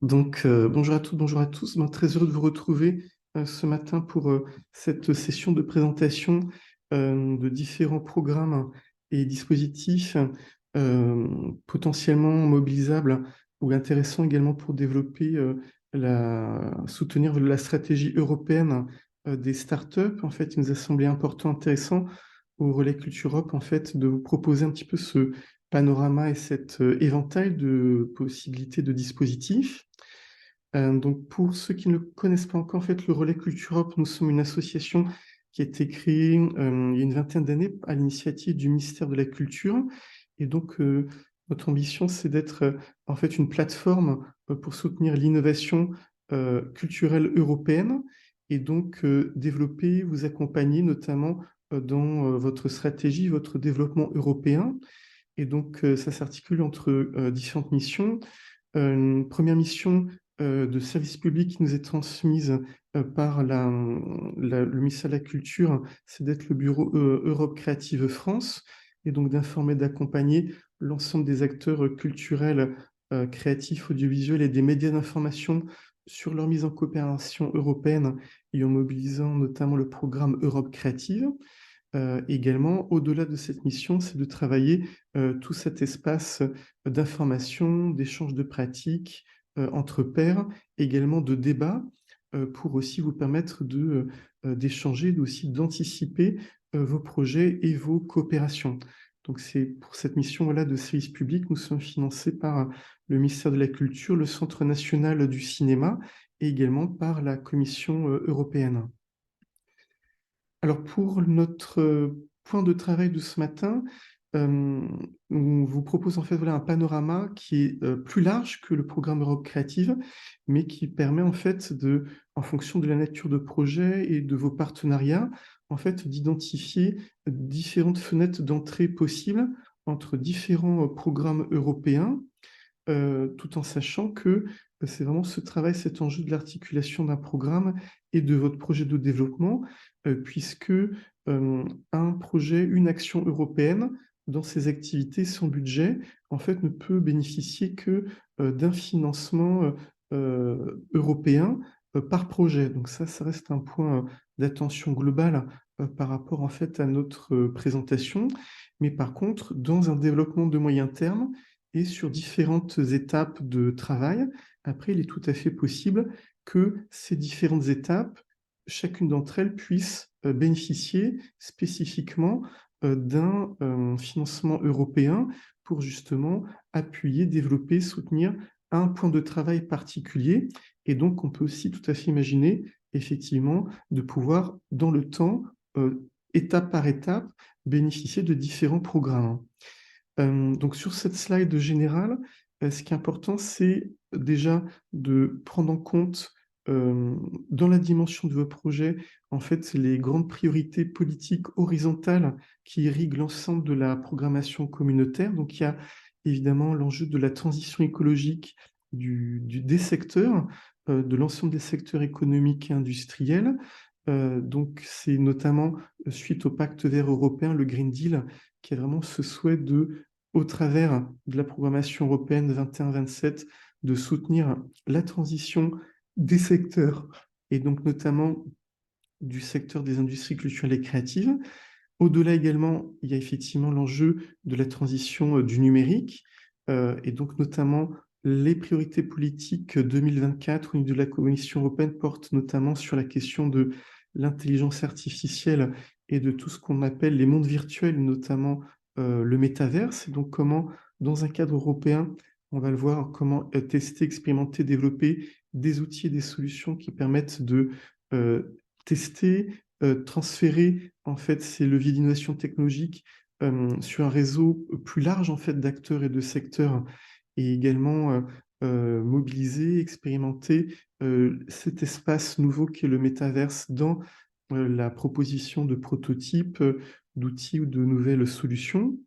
Bonjour à toutes, bonjour à tous. Très heureux de vous retrouver ce matin pour cette session de présentation de différents programmes et dispositifs euh, potentiellement mobilisables ou intéressants également pour développer, soutenir la stratégie européenne des startups. En fait, il nous a semblé important, intéressant au Relais Culture Europe, en fait, de vous proposer un petit peu ce panorama et cet éventail de possibilités de dispositifs. Donc pour ceux qui ne le connaissent pas encore, en fait, le Relais Culture Europe, nous sommes une association qui a été créée il y a une vingtaine d'années à l'initiative du ministère de la Culture. Et donc, notre ambition, c'est d'être en fait une plateforme pour soutenir l'innovation culturelle européenne et donc développer, vous accompagner notamment dans votre stratégie, votre développement européen. Et donc, ça s'articule entre différentes missions. Une première mission de service public qui nous est transmise par le ministère de la Culture, c'est d'être le bureau Europe Créative France, et donc d'informer, d'accompagner l'ensemble des acteurs culturels, créatifs, audiovisuels et des médias d'information sur leur mise en coopération européenne et en mobilisant notamment le programme Europe Créative. Également, au-delà de cette mission, c'est de travailler tout cet espace d'information, d'échange de pratiques entre pairs, également de débat, pour aussi vous permettre d'échanger, aussi d'anticiper vos projets et vos coopérations. Donc c'est pour cette mission voilà, de service public, nous sommes financés par le ministère de la Culture, le Centre national du cinéma et également par la Commission européenne. Alors pour notre point de travail de ce matin, on vous propose en fait voilà, un panorama qui est plus large que le programme Europe Créative, mais qui permet en fait en fonction de la nature de projet et de vos partenariats, en fait d'identifier différentes fenêtres d'entrée possibles entre différents programmes européens, tout en sachant que c'est vraiment ce travail, cet enjeu de l'articulation d'un programme et de votre projet de développement, puisque un projet, une action européenne, dans ses activités, son budget, en fait, ne peut bénéficier que d'un financement européen par projet. Donc ça reste un point d'attention globale par rapport en fait à notre présentation. Mais par contre, dans un développement de moyen terme, et sur différentes étapes de travail. Après, il est tout à fait possible que ces différentes étapes, chacune d'entre elles puisse bénéficier spécifiquement d'un financement européen pour justement appuyer, développer, soutenir un point de travail particulier. Et donc, on peut aussi tout à fait imaginer, effectivement, de pouvoir, dans le temps, étape par étape, bénéficier de différents programmes. Donc sur cette slide générale, ce qui est important, c'est déjà de prendre en compte dans la dimension de vos projets, en fait, les grandes priorités politiques horizontales qui irriguent l'ensemble de la programmation communautaire. Donc il y a évidemment l'enjeu de la transition écologique des secteurs, de l'ensemble des secteurs économiques et industriels. Donc c'est notamment suite au Pacte vert européen, le Green Deal, qui a vraiment ce souhait au travers de la programmation européenne 21-27, de soutenir la transition des secteurs, et donc notamment du secteur des industries culturelles et créatives. Au-delà également, il y a effectivement l'enjeu de la transition du numérique, et donc notamment les priorités politiques 2024 au niveau de la Commission européenne portent notamment sur la question de l'intelligence artificielle et de tout ce qu'on appelle les mondes virtuels, notamment le métaverse. Et donc comment, dans un cadre européen, on va le voir, comment tester, expérimenter, développer des outils et des solutions qui permettent de tester, transférer en fait ces leviers d'innovation technologique sur un réseau plus large en fait d'acteurs et de secteurs, et également mobiliser, expérimenter cet espace nouveau qu'est le métaverse dans la proposition de prototypes, d'outils ou de nouvelles solutions.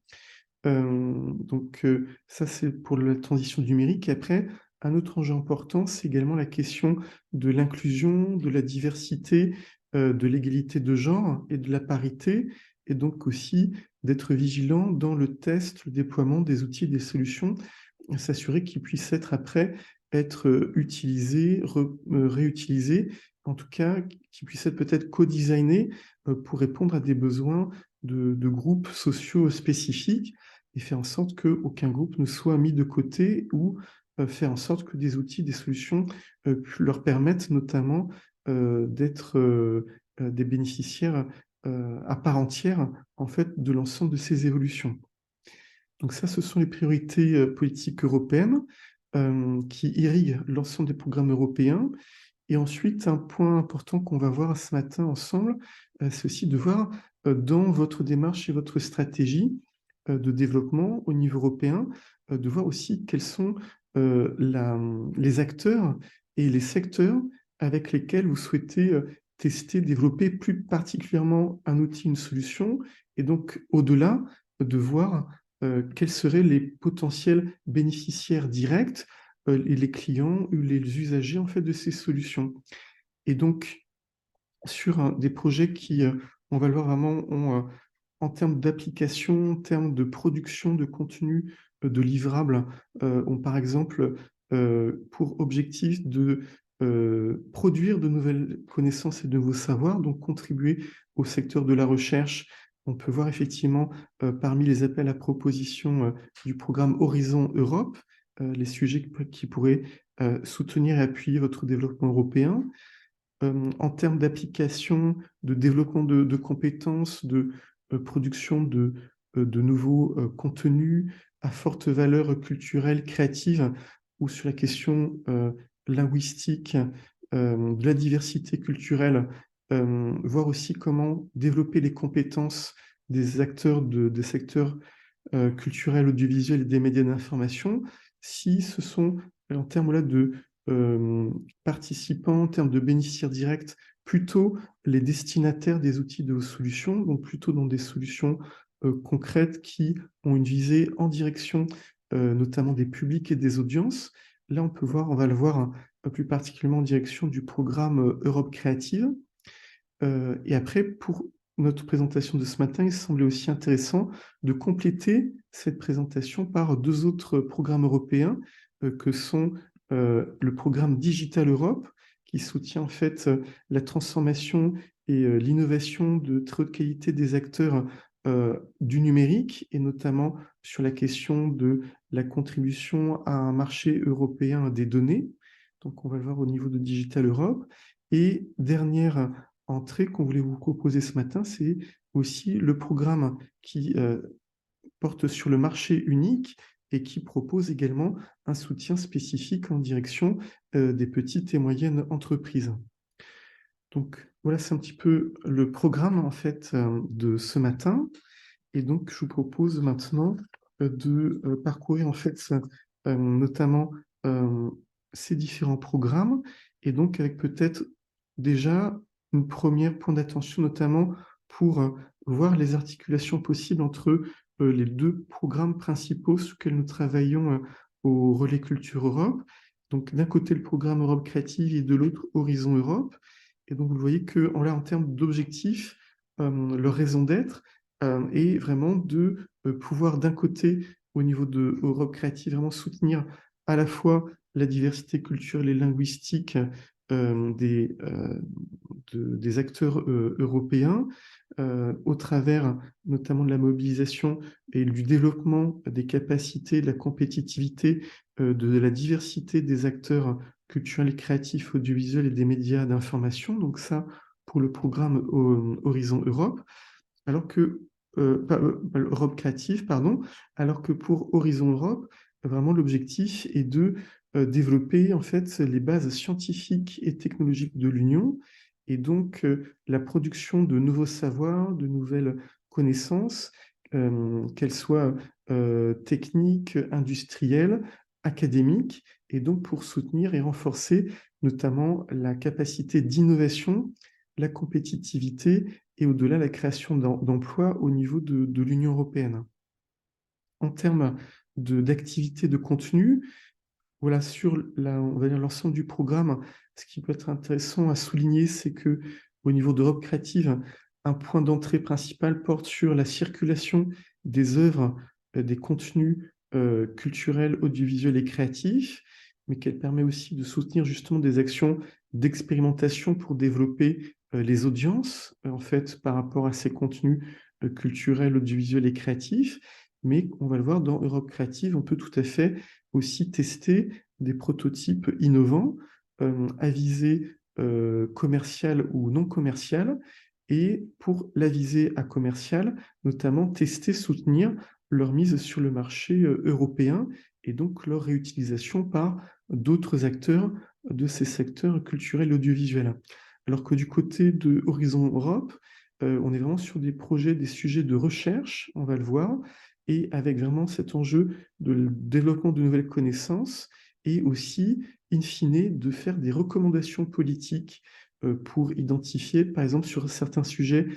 Ça, c'est pour la transition numérique. Et après, un autre enjeu important, c'est également la question de l'inclusion, de la diversité, de l'égalité de genre et de la parité, et donc aussi d'être vigilant dans le test, le déploiement des outils et des solutions, s'assurer qu'ils puissent être après être utilisés, réutilisés, en tout cas qui puissent être peut-être co-designés pour répondre à des besoins de groupes sociaux spécifiques et faire en sorte qu'aucun groupe ne soit mis de côté ou faire en sorte que des outils, des solutions leur permettent notamment d'être des bénéficiaires à part entière en fait, de l'ensemble de ces évolutions. Donc ça, ce sont les priorités politiques européennes qui irriguent l'ensemble des programmes européens. Et ensuite, un point important qu'on va voir ce matin ensemble, c'est aussi de voir dans votre démarche et votre stratégie de développement au niveau européen, de voir aussi quels sont les acteurs et les secteurs avec lesquels vous souhaitez tester, développer plus particulièrement un outil, une solution, et donc au-delà de voir quels seraient les potentiels bénéficiaires directs et les clients ou les usagers en fait, de ces solutions. Et donc, sur des projets qui, on va le voir vraiment, ont, en termes d'application, en termes de production de contenu, de livrables, ont par exemple pour objectif de produire de nouvelles connaissances et de nouveaux savoirs, donc contribuer au secteur de la recherche. On peut voir effectivement parmi les appels à propositions du programme Horizon Europe, les sujets qui pourraient soutenir et appuyer votre développement européen. En termes d'application, de développement de compétences, de production de nouveaux contenus à forte valeur culturelle, créative, ou sur la question linguistique, de la diversité culturelle, voir aussi comment développer les compétences des acteurs des secteurs culturels, audiovisuels et des médias d'information, si ce sont, en termes là, de participants, en termes de bénéficiaires directs, plutôt les destinataires des outils de vos solutions, donc plutôt dans des solutions concrètes qui ont une visée en direction notamment des publics et des audiences. Là, on va le voir plus particulièrement en direction du programme Europe Créative. Et après, pour notre présentation de ce matin, il semblait aussi intéressant de compléter cette présentation par deux autres programmes européens que sont le programme Digital Europe, qui soutient en fait la transformation et l'innovation de très haute qualité des acteurs du numérique, et notamment sur la question de la contribution à un marché européen des données. Donc on va le voir au niveau de Digital Europe. Et dernière entrée qu'on voulait vous proposer ce matin, c'est aussi le programme qui porte sur le marché unique et qui propose également un soutien spécifique en direction des petites et moyennes entreprises. Donc voilà, c'est un petit peu le programme en fait de ce matin. Et donc je vous propose maintenant de parcourir en fait notamment euh, ces différents programmes, et donc avec peut-être déjà une première point d'attention notamment pour voir les articulations possibles entre les deux programmes principaux sur lesquels nous travaillons au Relais Culture Europe. Donc d'un côté le programme Europe Créative et de l'autre Horizon Europe. Et donc vous voyez que en termes d'objectifs, leur raison d'être est vraiment de pouvoir d'un côté au niveau de Europe Créative vraiment soutenir à la fois la diversité culturelle et linguistique des acteurs européens, au travers notamment de la mobilisation et du développement des capacités, de la compétitivité, de la diversité des acteurs culturels, créatifs, audiovisuels et des médias d'information. Donc ça, pour le programme Horizon Europe, alors que Europe Créative, pardon, alors que pour Horizon Europe, vraiment l'objectif est de développer en fait les bases scientifiques et technologiques de l'Union, et donc la production de nouveaux savoirs, de nouvelles connaissances, qu'elles soient techniques, industrielles, académiques, et donc pour soutenir et renforcer notamment la capacité d'innovation, la compétitivité et au-delà la création d'emplois au niveau de l'Union européenne. En termes d'activité de contenu, voilà, sur on va dire l'ensemble du programme, ce qui peut être intéressant à souligner, c'est que au niveau d'Europe Créative, un point d'entrée principal porte sur la circulation des œuvres, des contenus culturels, audiovisuels et créatifs. mais qu'elle permet aussi de soutenir justement des actions d'expérimentation pour développer les audiences, en fait, par rapport à ces contenus culturels, audiovisuels et créatifs. Mais on va le voir dans Europe Créative, on peut tout à fait aussi tester des prototypes innovants à visée commerciale ou non commerciale. Et pour la visée à commerciale, notamment tester, soutenir leur mise sur le marché européen et donc leur réutilisation par d'autres acteurs de ces secteurs culturels et audiovisuels. Alors que du côté de Horizon Europe, on est vraiment sur des projets, des sujets de recherche, on va le voir, et avec vraiment cet enjeu de développement de nouvelles connaissances et aussi, in fine, de faire des recommandations politiques pour identifier, par exemple, sur certains sujets,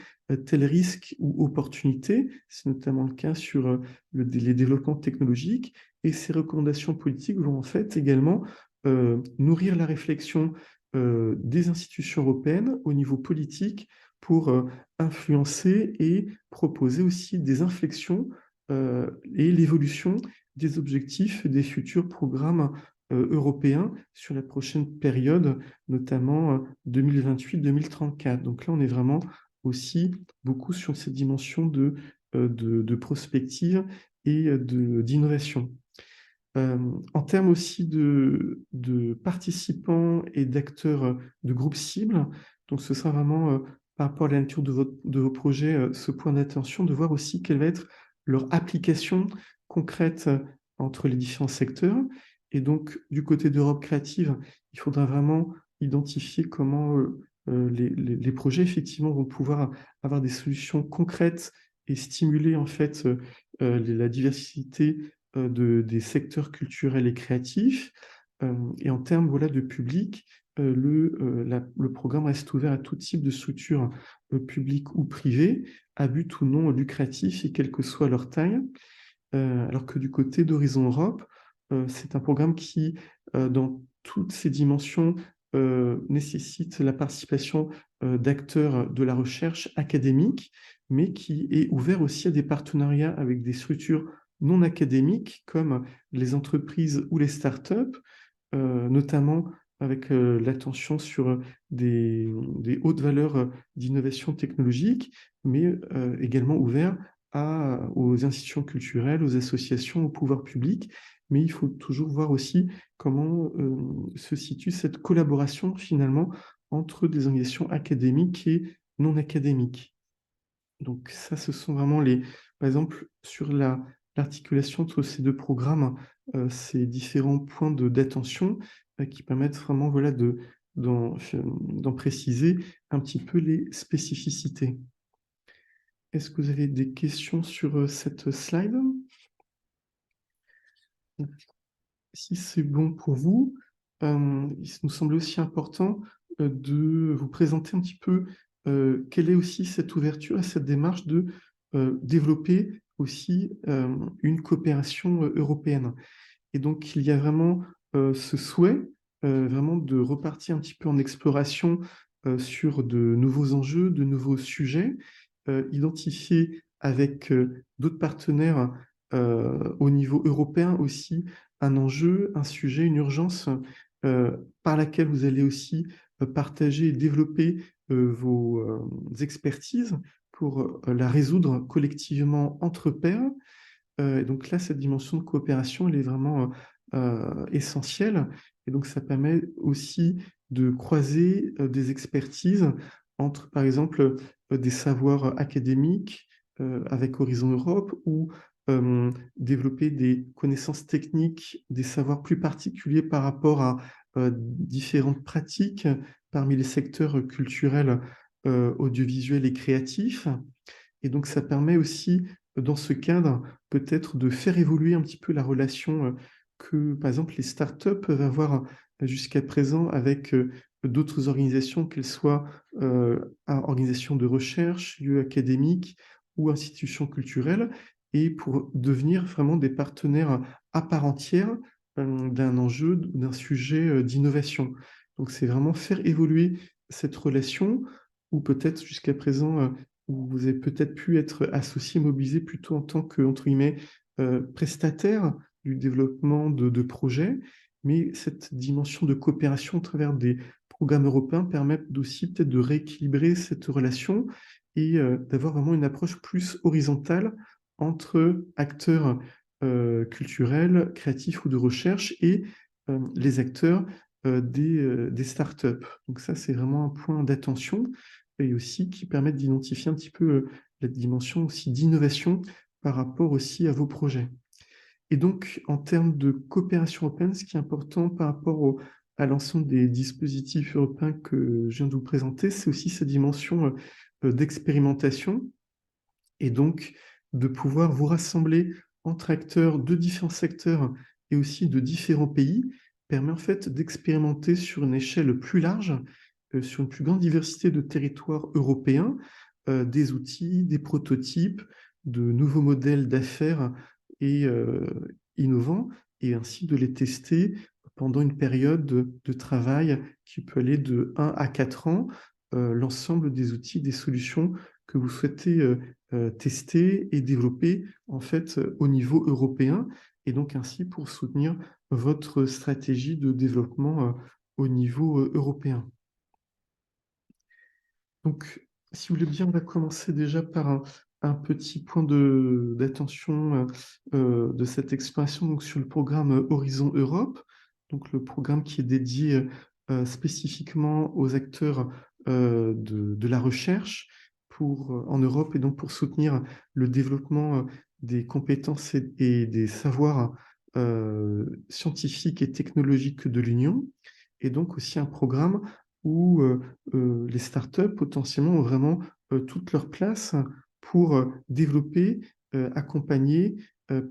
tels risques ou opportunités. C'est notamment le cas sur les développements technologiques. Et ces recommandations politiques vont en fait également nourrir la réflexion des institutions européennes au niveau politique pour influencer et proposer aussi des inflexions et l'évolution des objectifs des futurs programmes européens sur la prochaine période, notamment 2028-2034. Donc là, on est vraiment aussi beaucoup sur cette dimension de prospective et d'innovation. En termes aussi de participants et d'acteurs de groupes cibles, donc ce sera vraiment par rapport à la nature de vos projets, ce point d'attention, de voir aussi quelle va être leur application concrète entre les différents secteurs. Et donc, du côté d'Europe Créative, il faudra vraiment identifier comment les projets, effectivement, vont pouvoir avoir des solutions concrètes et stimuler, en fait, la diversité des secteurs culturels et créatifs. Et en termes voilà, de public, le programme reste ouvert à tout type de structures publiques ou privées, à but ou non lucratif, et quelle que soit leur taille. Alors que du côté d'Horizon Europe, c'est un programme qui, dans toutes ses dimensions, nécessite la participation d'acteurs de la recherche académique, mais qui est ouvert aussi à des partenariats avec des structures non académiques comme les entreprises ou les startups, notamment avec l'attention sur des hautes valeurs d'innovation technologique, mais également ouvert aux institutions culturelles, aux associations, au pouvoir public. Mais il faut toujours voir aussi comment se situe cette collaboration finalement entre des organisations académiques et non académiques. Donc ça, ce sont vraiment par exemple, sur l'articulation entre ces deux programmes, ces différents points d'attention qui permettent vraiment voilà, d'en préciser un petit peu les spécificités. Est-ce que vous avez des questions sur cette slide? Si c'est bon pour vous, il nous semble aussi important de vous présenter un petit peu quelle est aussi cette ouverture et cette démarche de développer aussi une coopération européenne. Et donc, il y a vraiment ce souhait vraiment de repartir un petit peu en exploration sur de nouveaux enjeux, de nouveaux sujets, identifier avec d'autres partenaires au niveau européen aussi un enjeu, un sujet, une urgence par laquelle vous allez aussi partager et développer vos expertises pour la résoudre collectivement entre pairs. Et donc là, cette dimension de coopération, elle est vraiment essentielle. Et donc, ça permet aussi de croiser des expertises entre, par exemple, des savoirs académiques avec Horizon Europe ou développer des connaissances techniques, des savoirs plus particuliers par rapport à différentes pratiques parmi les secteurs culturels, audiovisuels et créatifs. Et donc, ça permet aussi, dans ce cadre, peut-être de faire évoluer un petit peu la relation que, par exemple, les startups peuvent avoir jusqu'à présent avec d'autres organisations, qu'elles soient organisations de recherche, lieux académiques ou institutions culturelles, et pour devenir vraiment des partenaires à part entière d'un enjeu, d'un sujet d'innovation. Donc, c'est vraiment faire évoluer cette relation, ou peut-être jusqu'à présent où vous avez peut-être pu être associé, mobilisé plutôt en tant que, entre guillemets, prestataire du développement de projets. mais cette dimension de coopération à travers des programmes européens permet aussi peut-être de rééquilibrer cette relation et d'avoir vraiment une approche plus horizontale entre acteurs culturels, créatifs ou de recherche et les acteurs des startups. Donc ça, c'est vraiment un point d'attention et aussi qui permet d'identifier un petit peu la dimension aussi d'innovation par rapport aussi à vos projets. Et donc, en termes de coopération européenne, ce qui est important par rapport à l'ensemble des dispositifs européens que je viens de vous présenter, c'est aussi cette dimension d'expérimentation et donc de pouvoir vous rassembler entre acteurs de différents secteurs et aussi de différents pays permet en fait d'expérimenter sur une échelle plus large, sur une plus grande diversité de territoires européens, des outils, des prototypes, de nouveaux modèles d'affaires et innovants, et ainsi de les tester pendant une période de travail qui peut aller de 1 à 4 ans, l'ensemble des outils, des solutions que vous souhaitez tester et développer en fait au niveau européen et donc ainsi pour soutenir votre stratégie de développement au niveau européen. Donc, si vous voulez bien, on va commencer déjà par un petit point d'attention de cette exploration donc, sur le programme Horizon Europe, donc le programme qui est dédié spécifiquement aux acteurs de la recherche en Europe et donc pour soutenir le développement des compétences et des savoirs scientifiques et technologiques de l'Union, et donc aussi un programme où les startups potentiellement ont vraiment toute leur place pour développer, accompagner,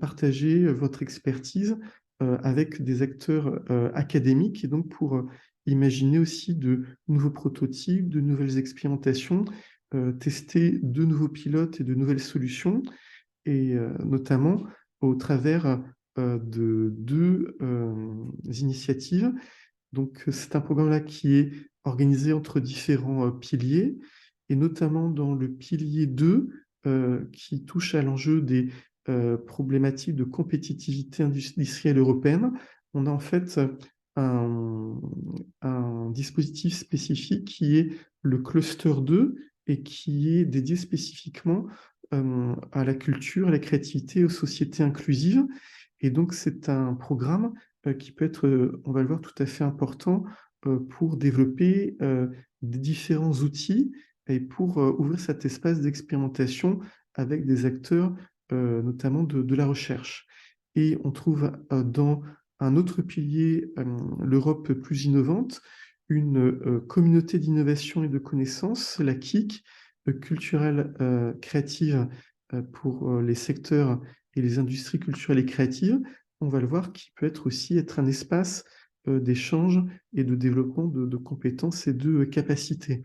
partager votre expertise avec des acteurs académiques et donc pour imaginer aussi de nouveaux prototypes, de nouvelles expérimentations, tester de nouveaux pilotes et de nouvelles solutions et notamment au travers de deux initiatives. Donc, c'est un programme-là qui est organisé entre différents piliers, et notamment dans le pilier 2, qui touche à l'enjeu des problématiques de compétitivité industrielle européenne. On a en fait un, un dispositif spécifique qui est le cluster 2 et qui est dédié spécifiquement à la culture, à la créativité, aux sociétés inclusives. Et donc, c'est un programme qui peut être, on va le voir, tout à fait important pour développer des différents outils et pour ouvrir cet espace d'expérimentation avec des acteurs, notamment de la recherche. Et on trouve dans un autre pilier, l'Europe plus innovante, une communauté d'innovation et de connaissances, la KIC, culturelle créative pour les secteurs et les industries culturelles et créatives, on va le voir, qui peut être un espace d'échange et de développement de compétences et de capacités.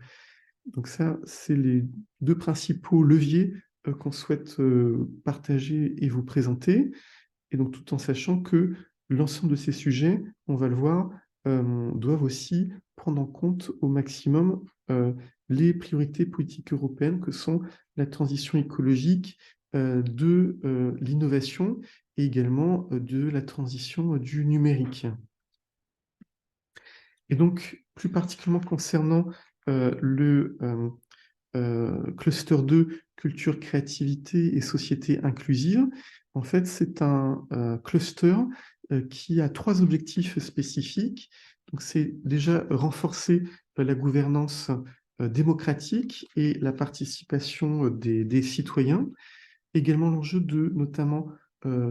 Donc ça, c'est les deux principaux leviers qu'on souhaite partager et vous présenter. Et donc tout en sachant que l'ensemble de ces sujets, on va le voir, doivent aussi prendre en compte au maximum les priorités politiques européennes que sont la transition écologique, de l'innovation et également de la transition du numérique. Et donc, plus particulièrement concernant le cluster 2, culture, créativité et société inclusive, en fait, c'est un cluster qui a 3 objectifs spécifiques. Donc, c'est déjà renforcer la gouvernance démocratique et la participation des citoyens. Également l'enjeu de, notamment,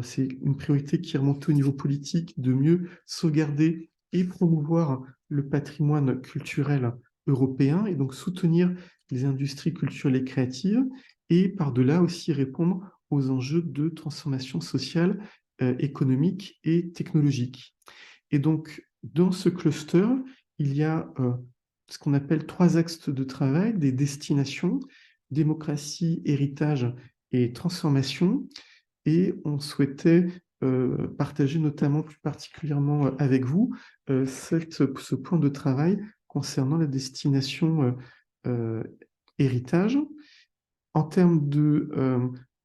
c'est une priorité qui est remontée au niveau politique, de mieux sauvegarder et promouvoir le patrimoine culturel européen et donc soutenir les industries culturelles et créatives et par-delà aussi répondre aux enjeux de transformation sociale, économique et technologique. Et donc, dans ce cluster, il y a ce qu'on appelle 3 axes de travail, des destinations, démocratie, héritage et transformation. Et on souhaitait partager notamment plus particulièrement avec vous ce point de travail concernant la destination euh, héritage. En termes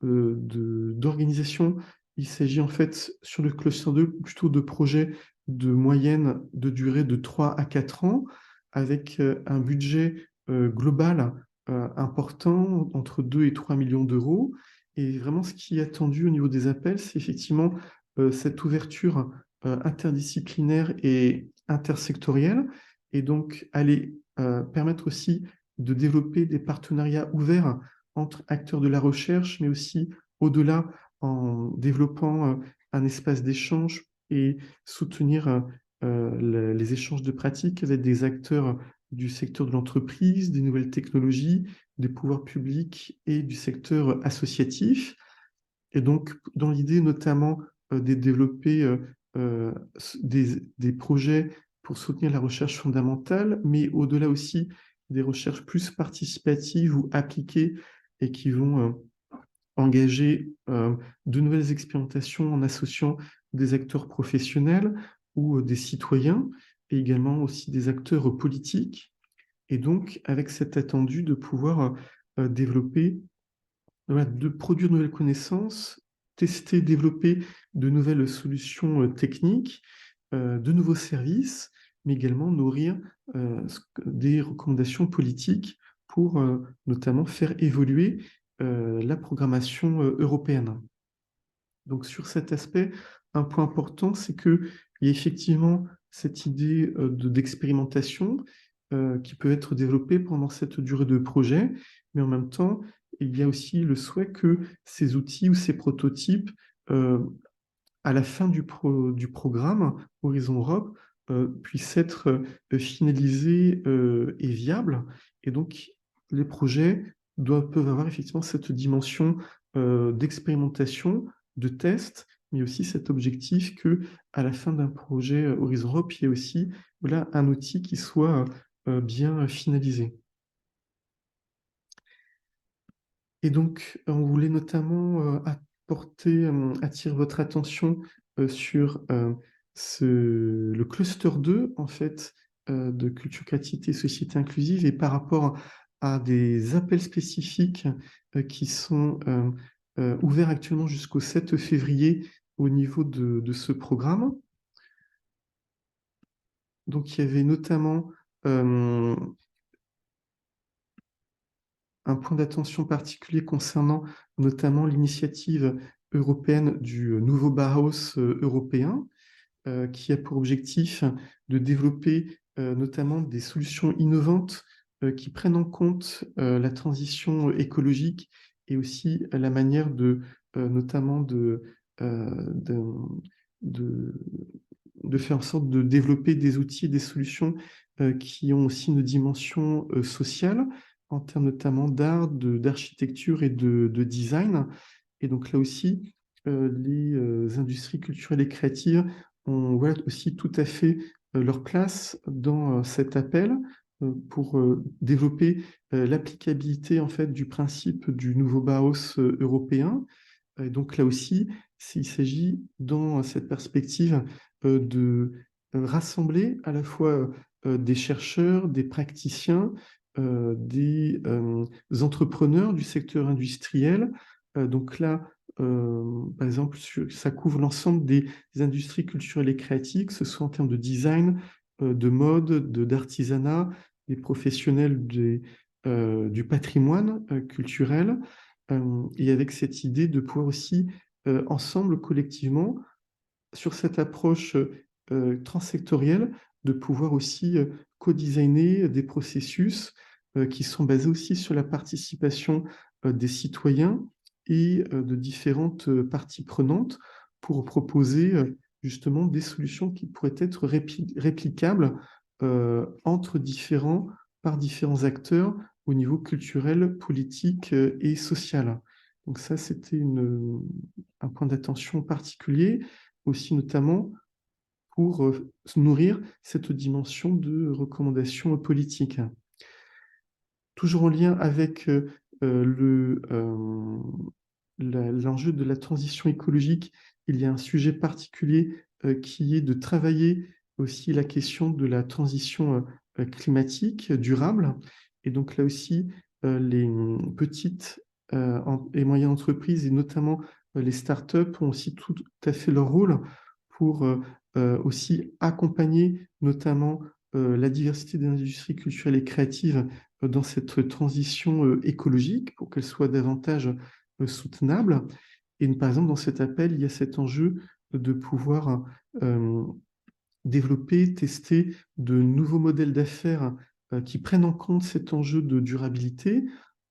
d'organisation, il s'agit en fait sur le cluster 2 plutôt de projets de moyenne de durée de 3 à 4 ans, avec un budget global important, entre 2 et 3 millions d'euros. Et vraiment, ce qui est attendu au niveau des appels, c'est effectivement cette ouverture interdisciplinaire et intersectorielle, et donc aller permettre aussi de développer des partenariats ouverts entre acteurs de la recherche, mais aussi au-delà, en développant un espace d'échange et soutenir les échanges de pratiques avec des acteurs du secteur de l'entreprise, des nouvelles technologies, des pouvoirs publics et du secteur associatif. Et donc, dans l'idée notamment de développer des projets pour soutenir la recherche fondamentale, mais au-delà aussi des recherches plus participatives ou appliquées et qui vont engager de nouvelles expérimentations en associant des acteurs professionnels ou des citoyens, et également aussi des acteurs politiques. Et donc, avec cet attendu de pouvoir développer, voilà, de produire de nouvelles connaissances, tester, développer de nouvelles solutions techniques, de nouveaux services, mais également nourrir des recommandations politiques pour notamment faire évoluer la programmation européenne. Donc sur cet aspect, un point important, c'est qu'il y a effectivement cette idée d'expérimentation qui peut être développée pendant cette durée de projet, mais en même temps, il y a aussi le souhait que ces outils ou ces prototypes, euh, à la fin du programme Horizon Europe, puissent être finalisés et viables. Et donc, les projets peuvent avoir effectivement cette dimension d'expérimentation, de test, mais aussi cet objectif que, à la fin d'un projet Horizon Europe, il y ait aussi, voilà, un outil qui soit bien finalisé. Et donc, on voulait notamment attirer votre attention sur le cluster 2, en fait, de culture, créativité et société inclusive, et par rapport à des appels spécifiques qui sont ouverts actuellement jusqu'au 7 février au niveau de ce programme. Donc, il y avait notamment euh, un point d'attention particulier concernant notamment l'initiative européenne du nouveau Bauhaus européen, qui a pour objectif de développer notamment des solutions innovantes qui prennent en compte la transition écologique et aussi la manière notamment de, de, de faire en sorte de développer des outils et des solutions qui ont aussi une dimension sociale en termes notamment d'art, d'architecture et de design. Et donc là aussi, les industries culturelles et créatives ont, voilà, aussi tout à fait leur place dans cet appel pour développer l'applicabilité en fait du principe du nouveau Bauhaus européen. Et donc là aussi, il s'agit dans cette perspective de rassembler à la fois des chercheurs, des praticiens, des entrepreneurs du secteur industriel. Donc là, par exemple, ça couvre l'ensemble des industries culturelles et créatives, que ce soit en termes de design, de mode, d'artisanat, des professionnels du patrimoine culturel, et avec cette idée de pouvoir aussi, ensemble, collectivement, sur cette approche transsectorielle, de pouvoir aussi co-designer des processus qui sont basés aussi sur la participation des citoyens et de différentes parties prenantes pour proposer justement des solutions qui pourraient être réplicables par différents acteurs au niveau culturel, politique et social. Donc ça, c'était un point d'attention particulier, aussi notamment pour nourrir cette dimension de recommandation politique. Toujours en lien avec l'enjeu de la transition écologique, il y a un sujet particulier qui est de travailler aussi la question de la transition climatique durable. Et donc là aussi, les petites et moyennes entreprises, et notamment les startups, ont aussi tout à fait leur rôle pour aussi accompagner notamment la diversité des industries culturelles et créatives dans cette transition écologique pour qu'elle soit davantage soutenable. Et par exemple, dans cet appel, il y a cet enjeu de pouvoir euh, développer, tester de nouveaux modèles d'affaires qui prennent en compte cet enjeu de durabilité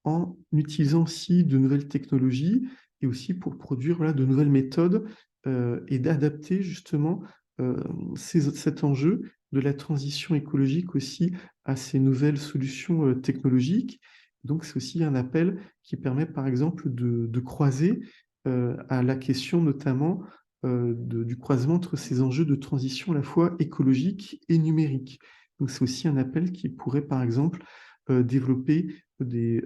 en utilisant aussi de nouvelles technologies et aussi pour produire voilà, de nouvelles méthodes et d'adapter justement euh, cet enjeu de la transition écologique aussi à ces nouvelles solutions technologiques. Donc c'est aussi un appel qui permet par exemple de croiser à la question notamment du croisement entre ces enjeux de transition à la fois écologique et numérique. Donc c'est aussi un appel qui pourrait, par exemple, développer des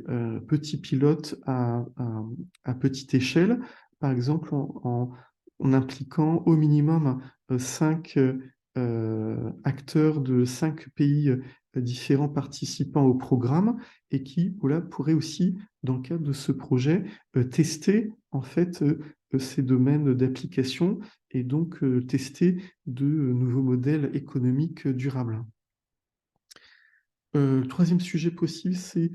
petits pilotes à petite échelle, par exemple en impliquant au minimum 5 acteurs de 5 pays différents participants au programme et qui voilà, pourraient aussi, dans le cadre de ce projet, tester en fait ces domaines d'application et donc tester de nouveaux modèles économiques durables. Le troisième sujet possible, c'est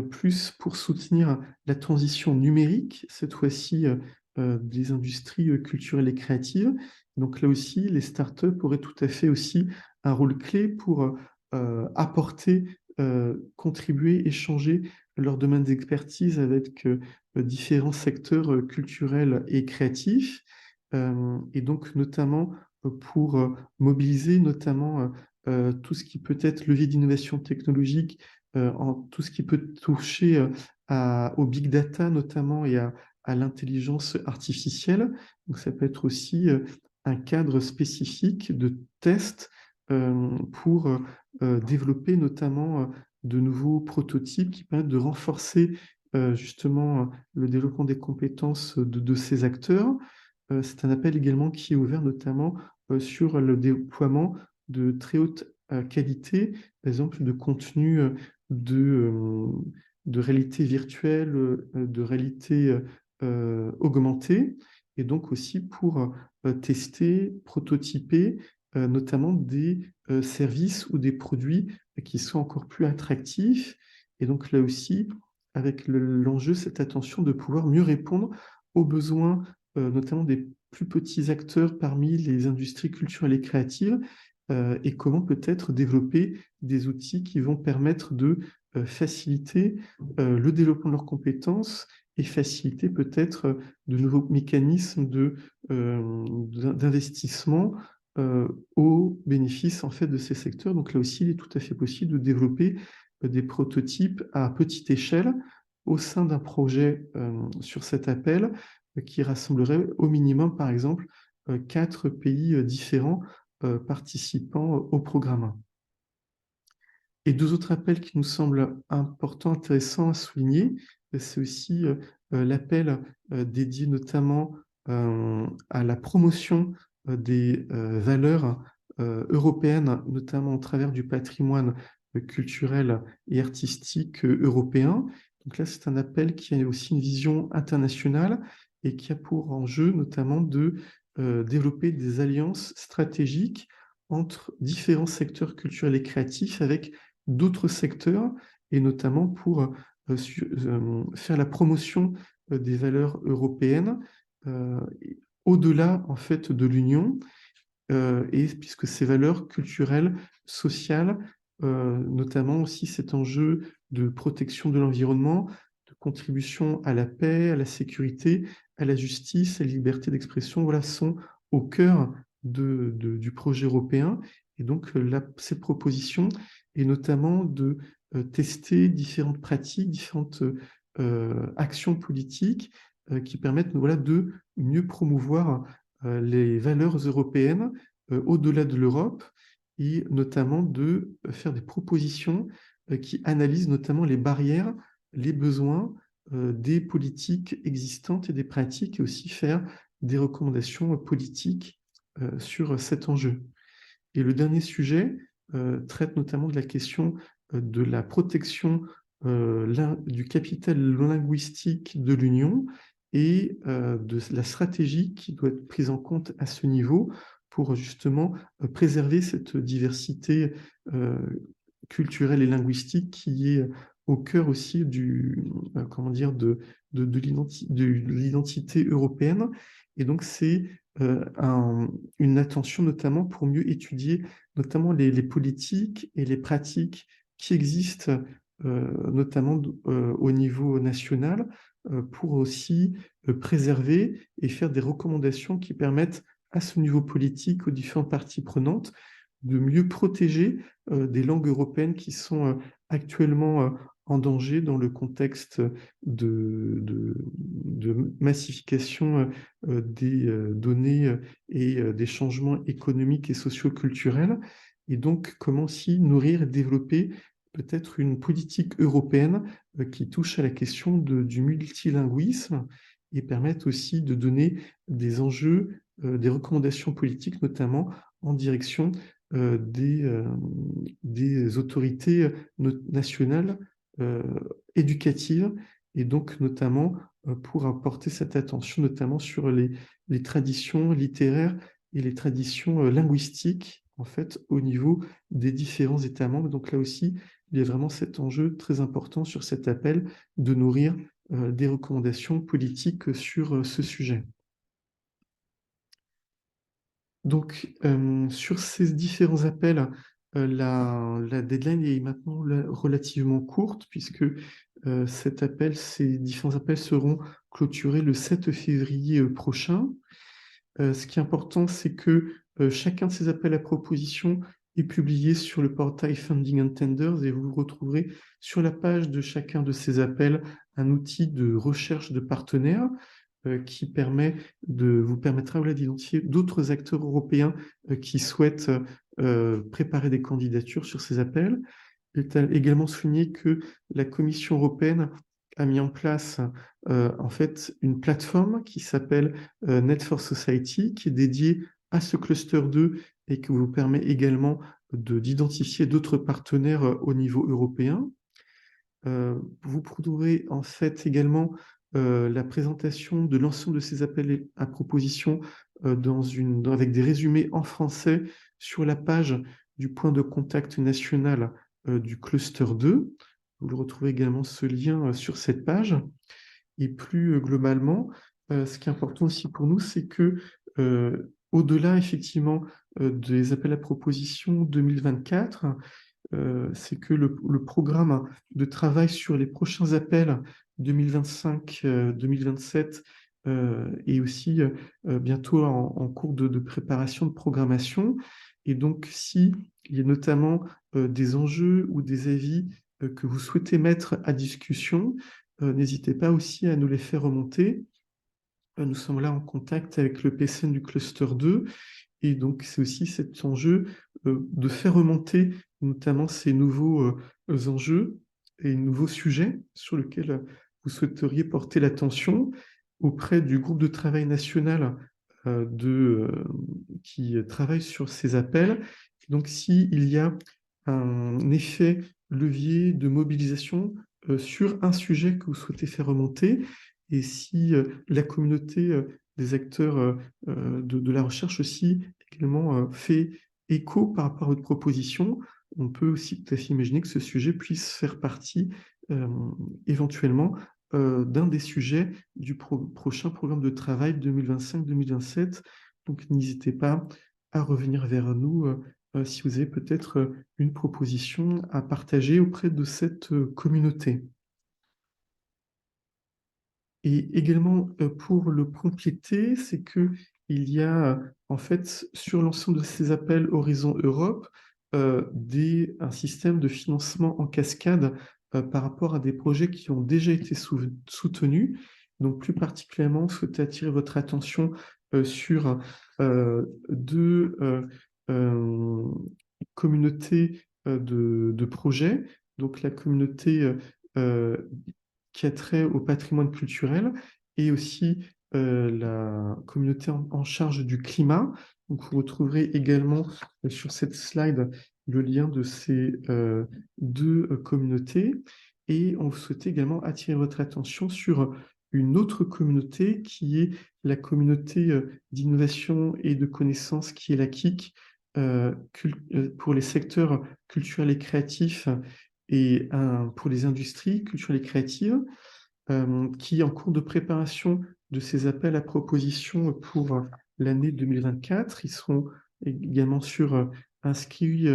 plus pour soutenir la transition numérique, cette fois-ci des industries culturelles et créatives. Donc là aussi, les startups auraient tout à fait aussi un rôle clé pour apporter, contribuer, échanger leur domaine d'expertise avec différents secteurs culturels et créatifs. Et donc notamment pour mobiliser notamment tout ce qui peut être levier d'innovation technologique, en tout ce qui peut toucher au big data notamment et à l'intelligence artificielle. Donc ça peut être aussi un cadre spécifique de tests pour développer notamment de nouveaux prototypes qui permettent de renforcer justement le développement des compétences de ces acteurs. C'est un appel également qui est ouvert notamment sur le déploiement de très haute qualité, par exemple de contenu de, euh, de réalité virtuelle, de réalité augmentée, et donc aussi pour tester, prototyper notamment des services ou des produits qui sont encore plus attractifs. Et donc là aussi, avec l'enjeu, cette attention de pouvoir mieux répondre aux besoins notamment des plus petits acteurs parmi les industries culturelles et créatives, et comment peut-être développer des outils qui vont permettre de faciliter le développement de leurs compétences et faciliter peut-être de nouveaux mécanismes d'investissement euh, au bénéfice en fait de ces secteurs. Donc là aussi, il est tout à fait possible de développer des prototypes à petite échelle au sein d'un projet sur cet appel qui rassemblerait au minimum, par exemple, 4 pays différents participants au programme. Et deux autres appels qui nous semblent importants, intéressants à souligner, c'est aussi l'appel dédié notamment à la promotion des valeurs européennes, notamment au travers du patrimoine culturel et artistique européen. Donc là, c'est un appel qui a aussi une vision internationale et qui a pour enjeu notamment de développer des alliances stratégiques entre différents secteurs culturels et créatifs avec d'autres secteurs, et notamment pour faire la promotion des valeurs européennes euh, au-delà en fait de l'Union, et puisque ces valeurs culturelles, sociales, notamment aussi cet enjeu de protection de l'environnement, de contribution à la paix, à la sécurité, à la justice, à la liberté d'expression, voilà, sont au cœur du projet européen. Et donc, cette proposition est notamment de tester différentes pratiques, différentes actions politiques qui permettent voilà, de mieux promouvoir les valeurs européennes au-delà de l'Europe et notamment de faire des propositions qui analysent notamment les barrières, les besoins des politiques existantes et des pratiques et aussi faire des recommandations politiques sur cet enjeu. Et le dernier sujet traite notamment de la question de la protection du capital linguistique de l'Union et de la stratégie qui doit être prise en compte à ce niveau pour justement préserver cette diversité culturelle et linguistique qui est au cœur aussi comment dire, de l'identité européenne. Et donc, c'est une attention notamment pour mieux étudier notamment les politiques et les pratiques qui existent, notamment au niveau national, pour aussi préserver et faire des recommandations qui permettent à ce niveau politique, aux différentes parties prenantes, de mieux protéger des langues européennes qui sont actuellement en danger dans le contexte de massification des données et des changements économiques et socio-culturels. Et donc, comment aussi nourrir et développer peut-être une politique européenne qui touche à la question du multilinguisme et permettre aussi de donner des enjeux, des recommandations politiques, notamment en direction des autorités nationales euh, éducatives, et donc notamment pour apporter cette attention notamment sur les traditions littéraires et les traditions linguistiques, en fait, au niveau des différents États membres. Donc là aussi, il y a vraiment cet enjeu très important sur cet appel de nourrir des recommandations politiques sur ce sujet. Donc, sur ces différents appels, la deadline est maintenant relativement courte, puisque ces différents appels seront clôturés le 7 février prochain. Ce qui est important, c'est que chacun de ces appels à propositions est publié sur le portail Funding and Tenders, et vous retrouverez sur la page de chacun de ces appels un outil de recherche de partenaires qui vous permettra, voilà, d'identifier d'autres acteurs européens qui souhaitent préparer des candidatures sur ces appels. Il est également souligné que la Commission européenne a mis en place en fait une plateforme qui s'appelle Net for Society, qui est dédiée à ce cluster 2 et qui vous permet également d'identifier d'autres partenaires au niveau européen. Vous trouverez en fait également la présentation de l'ensemble de ces appels à propositions avec des résumés en français sur la page du point de contact national du cluster 2. Vous le retrouvez également ce lien sur cette page. Et plus globalement, ce qui est important aussi pour nous, c'est que au-delà effectivement des appels à propositions 2024, c'est que le programme de travail sur les prochains appels 2025-2027 est aussi bientôt en cours de préparation, de programmation. Et donc, si il y a notamment des enjeux ou des avis que vous souhaitez mettre à discussion, n'hésitez pas aussi à nous les faire remonter. Nous sommes là en contact avec le PCN du cluster 2, et donc c'est aussi cet enjeu de faire remonter notamment ces nouveaux enjeux et nouveaux sujets sur lesquels vous souhaiteriez porter l'attention auprès du groupe de travail national qui travaille sur ces appels. Donc s'il y a un effet levier de mobilisation sur un sujet que vous souhaitez faire remonter, et si la communauté des acteurs de la recherche aussi également fait écho par rapport à votre proposition, on peut aussi tout à fait imaginer que ce sujet puisse faire partie euh, éventuellement d'un des sujets du prochain programme de travail 2025-2027. Donc n'hésitez pas à revenir vers nous si vous avez peut-être une proposition à partager auprès de cette communauté. Et également, pour le compléter, c'est que il y a en fait sur l'ensemble de ces appels Horizon Europe un système de financement en cascade par rapport à des projets qui ont déjà été soutenus. Donc plus particulièrement, je souhaite attirer votre attention sur deux euh, communautés de projets. Donc la communauté euh, qui a trait au patrimoine culturel, et aussi la communauté en charge du climat. Donc, vous retrouverez également sur cette slide le lien de ces deux communautés. Et on souhaitait également attirer votre attention sur une autre communauté qui est la communauté d'innovation et de connaissances qui est la KIC pour les secteurs culturels et créatifs et pour les industries culturelles et créatives qui est en cours de préparation de ces appels à propositions pour l'année 2024. Ils seront également inscrits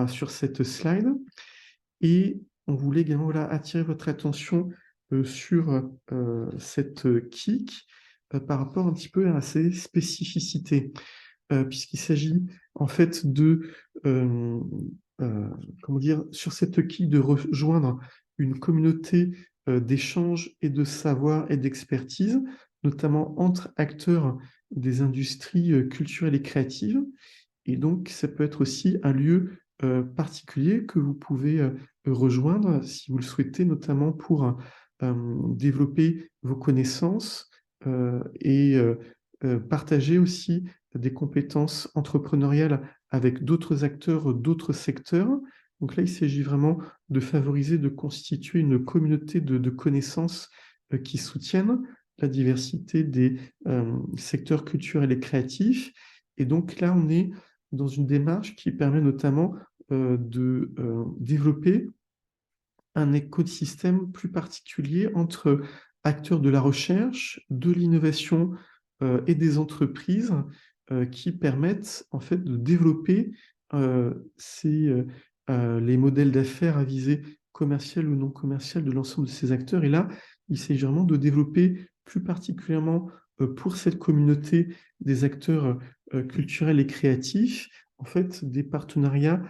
sur cette slide. Et on voulait également attirer votre attention sur cette KIC par rapport un petit peu à ses spécificités, puisqu'il s'agit en fait euh, comment dire, sur cette KIC de rejoindre une communauté d'échange et de savoir et d'expertise, notamment entre acteurs des industries culturelles et créatives. Et donc, ça peut être aussi un lieu particulier que vous pouvez rejoindre si vous le souhaitez, notamment pour développer vos connaissances et partager aussi des compétences entrepreneuriales avec d'autres acteurs, d'autres secteurs. Donc là, il s'agit vraiment de favoriser, de constituer une communauté de connaissances qui soutiennent la diversité des secteurs culturels et créatifs. Et donc là, on est dans une démarche qui permet notamment de développer un écosystème plus particulier entre acteurs de la recherche, de l'innovation et des entreprises qui permettent en fait de développer les modèles d'affaires à visée commerciale ou non commerciale de l'ensemble de ces acteurs. Et là, il s'agit vraiment de développer plus particulièrement pour cette communauté des acteurs culturels et créatifs, en fait, des partenariats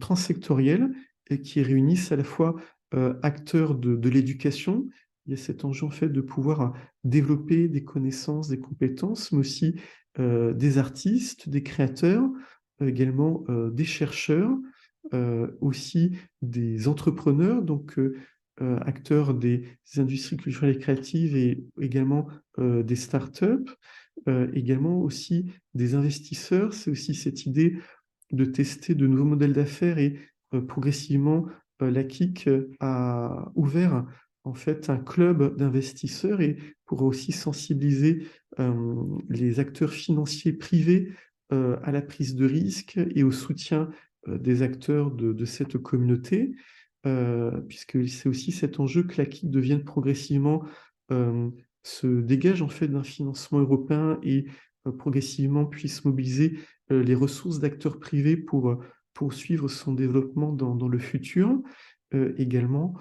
transsectoriels et qui réunissent à la fois acteurs de l'éducation. Il y a cet enjeu en fait de pouvoir développer des connaissances, des compétences, mais aussi des artistes, des créateurs, également des chercheurs, aussi des entrepreneurs, donc acteurs des industries culturelles et créatives et également des startups, également aussi des investisseurs. C'est aussi cette idée de tester de nouveaux modèles d'affaires et progressivement, la KIC a ouvert en fait un club d'investisseurs et pour aussi sensibiliser les acteurs financiers privés à la prise de risque et au soutien des acteurs de cette communauté, puisque c'est aussi cet enjeu que la KIC devienne progressivement, euh, se dégage en fait d'un financement européen et progressivement puisse mobiliser les ressources d'acteurs privés pour poursuivre son développement dans le futur, également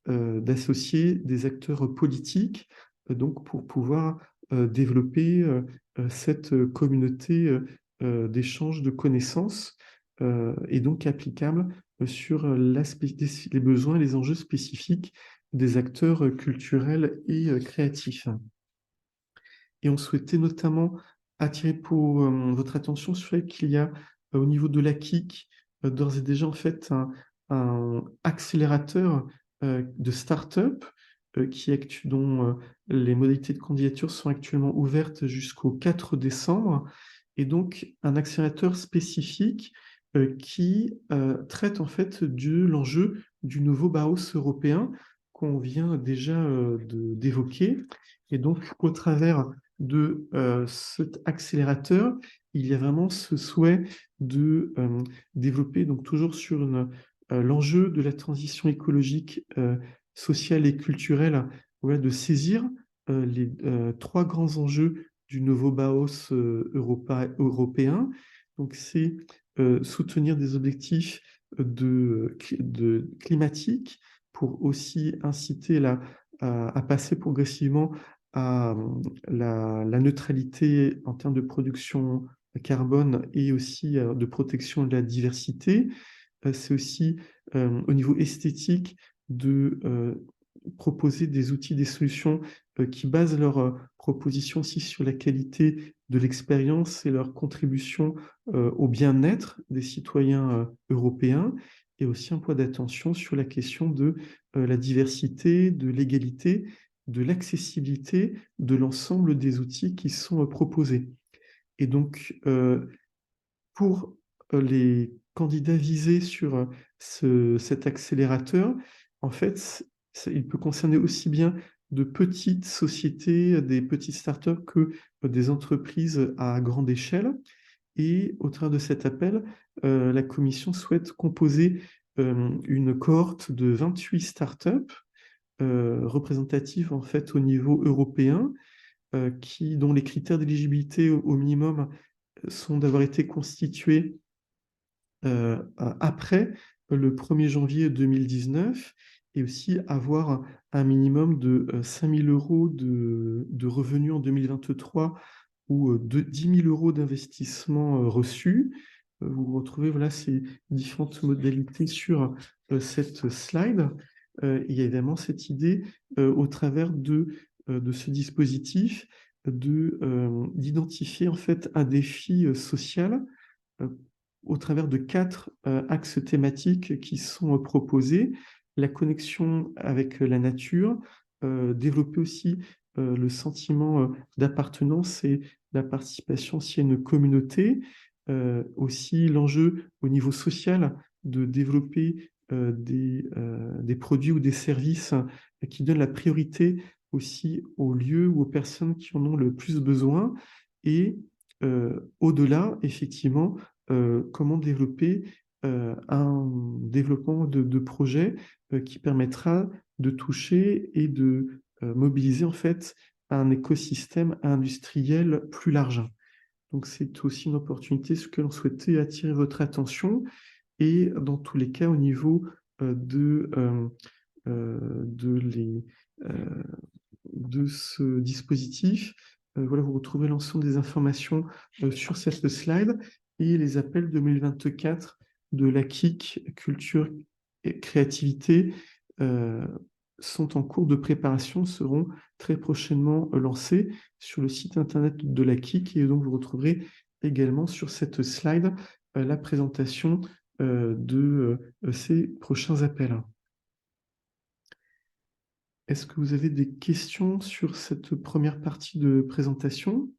d'associer des acteurs politiques donc pour pouvoir développer cette communauté d'échange de connaissances et donc applicable sur les besoins et les enjeux spécifiques des acteurs culturels et créatifs. Et on souhaitait notamment attirer pour votre attention sur le fait qu'il y a au niveau de la KIC d'ores et déjà en fait un accélérateur de start-up dont les modalités de candidature sont actuellement ouvertes jusqu'au 4 décembre, et donc un accélérateur spécifique qui traite en fait de l'enjeu du nouveau Bauhaus européen qu'on vient déjà d'évoquer. Et donc, au travers de cet accélérateur, il y a vraiment ce souhait de développer, donc toujours sur l'enjeu de la transition écologique, sociale et culturelle, voilà, de saisir les trois grands enjeux du nouveau Bauhaus européen. Donc, c'est soutenir des objectifs climatiques pour aussi inciter à passer progressivement à la neutralité en termes de production carbone et aussi de protection de la diversité. C'est aussi au niveau esthétique de proposer des outils, des solutions qui basent leurs propositions aussi sur la qualité de l'expérience et leur contribution au bien-être des citoyens européens, et aussi un point d'attention sur la question de la diversité, de l'égalité, de l'accessibilité de l'ensemble des outils qui sont proposés. Et donc, pour les candidats visés sur cet accélérateur, en fait, il peut concerner aussi bien de petites sociétés, des petites startups que des entreprises à grande échelle. Et au travers de cet appel, la Commission souhaite composer une cohorte de 28 startups représentatives en fait au niveau européen, dont les critères d'éligibilité au minimum sont d'avoir été constitués après le 1er janvier 2019 et aussi avoir un minimum de 5 000 euros de revenus en 2023 ou de 10 000 euros d'investissement reçus. Vous retrouvez voilà, ces différentes modalités sur cette slide. Il y a évidemment cette idée au travers de ce dispositif d'identifier en fait un défi social euh, au travers de 4 axes thématiques qui sont proposés. La connexion avec la nature, développer aussi le sentiment d'appartenance et la participation aussi à une communauté, aussi l'enjeu au niveau social de développer des produits ou des services qui donnent la priorité aussi aux lieux ou aux personnes qui en ont le plus besoin. Et au-delà, effectivement, comment développer un développement de projets qui permettra de toucher et de mobiliser en fait un écosystème industriel plus large. Donc c'est aussi une opportunité sur laquelle on souhaitait attirer votre attention et dans tous les cas au niveau de, euh, de ce dispositif. Voilà, vous retrouvez l'ensemble des informations sur cette slide et les appels 2024 de la KIC Culture et Créativité sont en cours de préparation, seront très prochainement lancés sur le site internet de la KIC et donc vous retrouverez également sur cette slide la présentation de ces prochains appels. Est-ce que vous avez des questions sur cette première partie de présentation?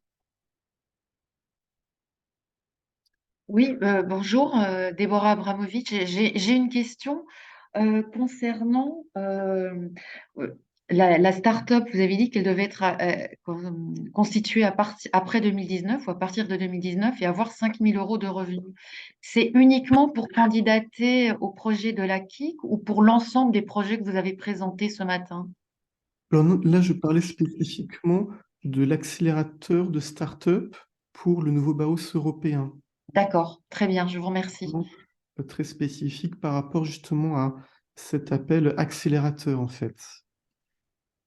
Oui, bonjour, Déborah Abramovic. J'ai une question concernant la start-up. Vous avez dit qu'elle devait être constituée après 2019 ou à partir de 2019 et avoir 5 000 euros de revenus. C'est uniquement pour candidater au projet de la KIC ou pour l'ensemble des projets que vous avez présentés ce matin? Alors non, là, je parlais spécifiquement de l'accélérateur de start-up pour le nouveau Baos européen. D'accord, très bien, je vous remercie. Vraiment, très spécifique par rapport justement à cet appel accélérateur, en fait.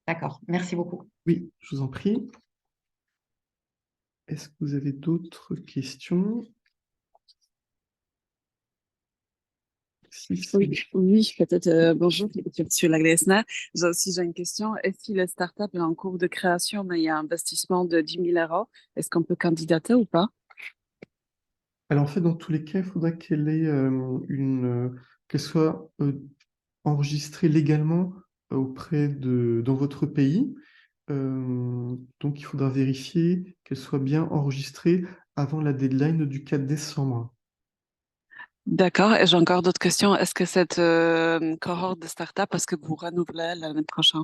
D'accord, merci beaucoup. Oui, je vous en prie. Est-ce que vous avez d'autres questions? Oui, oui, peut-être. Bonjour, je suis la Glesna. J'ai une question. Est-ce que la startup est en cours de création, mais il y a un investissement de 10 000 euros? Est-ce qu'on peut candidater ou pas? Alors en fait, dans tous les cas, il faudra qu'elle soit enregistrée légalement dans votre pays. Donc, il faudra vérifier qu'elle soit bien enregistrée avant la deadline du 4 décembre. D'accord. Et j'ai encore d'autres questions. Est-ce que cette cohorte de startup, est-ce que vous renouvelez l'année prochaine?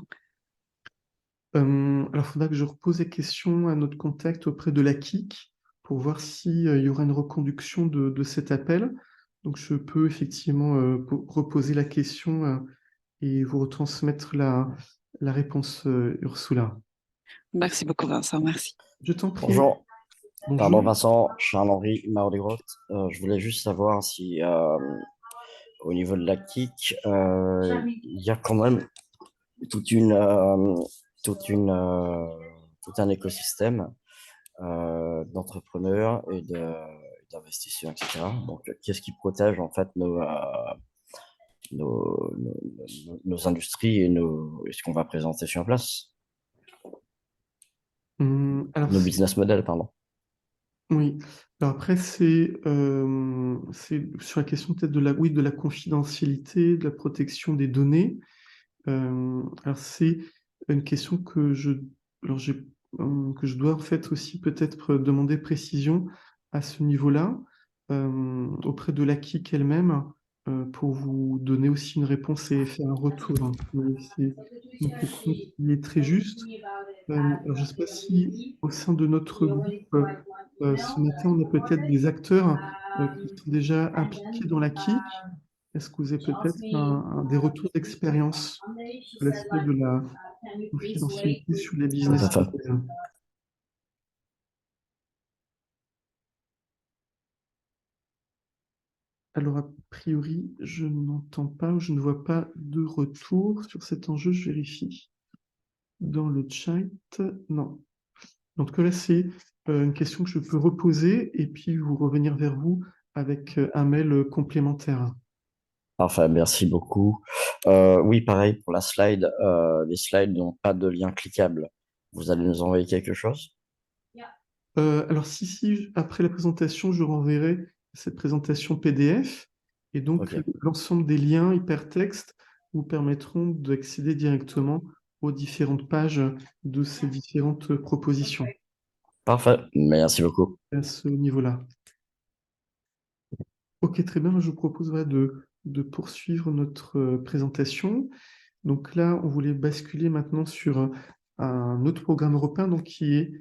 Alors, il faudra que je repose la question à notre contact auprès de la KIC pour voir s'il y aura une reconduction de cet appel. Donc, je peux effectivement reposer la question et vous retransmettre la réponse, Ursula. Merci beaucoup, Vincent. Merci. Je t'en prie. Bonjour, pardon Bonjour. Vincent, Charles-Henri Maurigrotte. Je voulais juste savoir si au niveau de la KIC, il y a quand même toute une, toute une, tout un écosystème d'entrepreneurs et d'investisseurs, etc. Donc, qu'est-ce qui protège en fait nos industries et ce qu'on va présenter sur place? Alors, Nos business models, pardon. oui. Alors après, c'est sur la question peut-être oui, de la confidentialité, de la protection des données. Alors c'est une question alors que je dois en fait aussi peut-être demander précision à ce niveau-là auprès de la KIC elle-même pour vous donner aussi une réponse et faire un retour. Mais une question qui est très juste. Alors, je ne sais pas si au sein de notre groupe, ce matin, on a peut-être des acteurs qui sont déjà impliqués dans la KIC. Est-ce que vous avez peut-être des retours d'expérience sur l'aspect de la confidentialité sur les Tout à business fait. models? Alors, a priori, je n'entends pas ou je ne vois pas de retour sur cet enjeu. Je vérifie. Dans le chat, non. En tout cas, là, c'est une question que je peux reposer et puis vous revenir vers vous avec un mail complémentaire. Parfait, merci beaucoup. Oui, pareil pour la slide. Les slides n'ont pas de lien cliquable. Vous allez nous envoyer quelque chose? Alors, si, après la présentation, je renverrai cette présentation PDF et donc Ok, l'ensemble des liens hypertextes vous permettront d'accéder directement aux différentes pages de ces différentes propositions parfait. Merci beaucoup. à ce niveau-là. Ok, très bien. Je vous propose voilà, de poursuivre notre présentation. Donc là, on voulait basculer maintenant sur un autre programme européen donc, qui est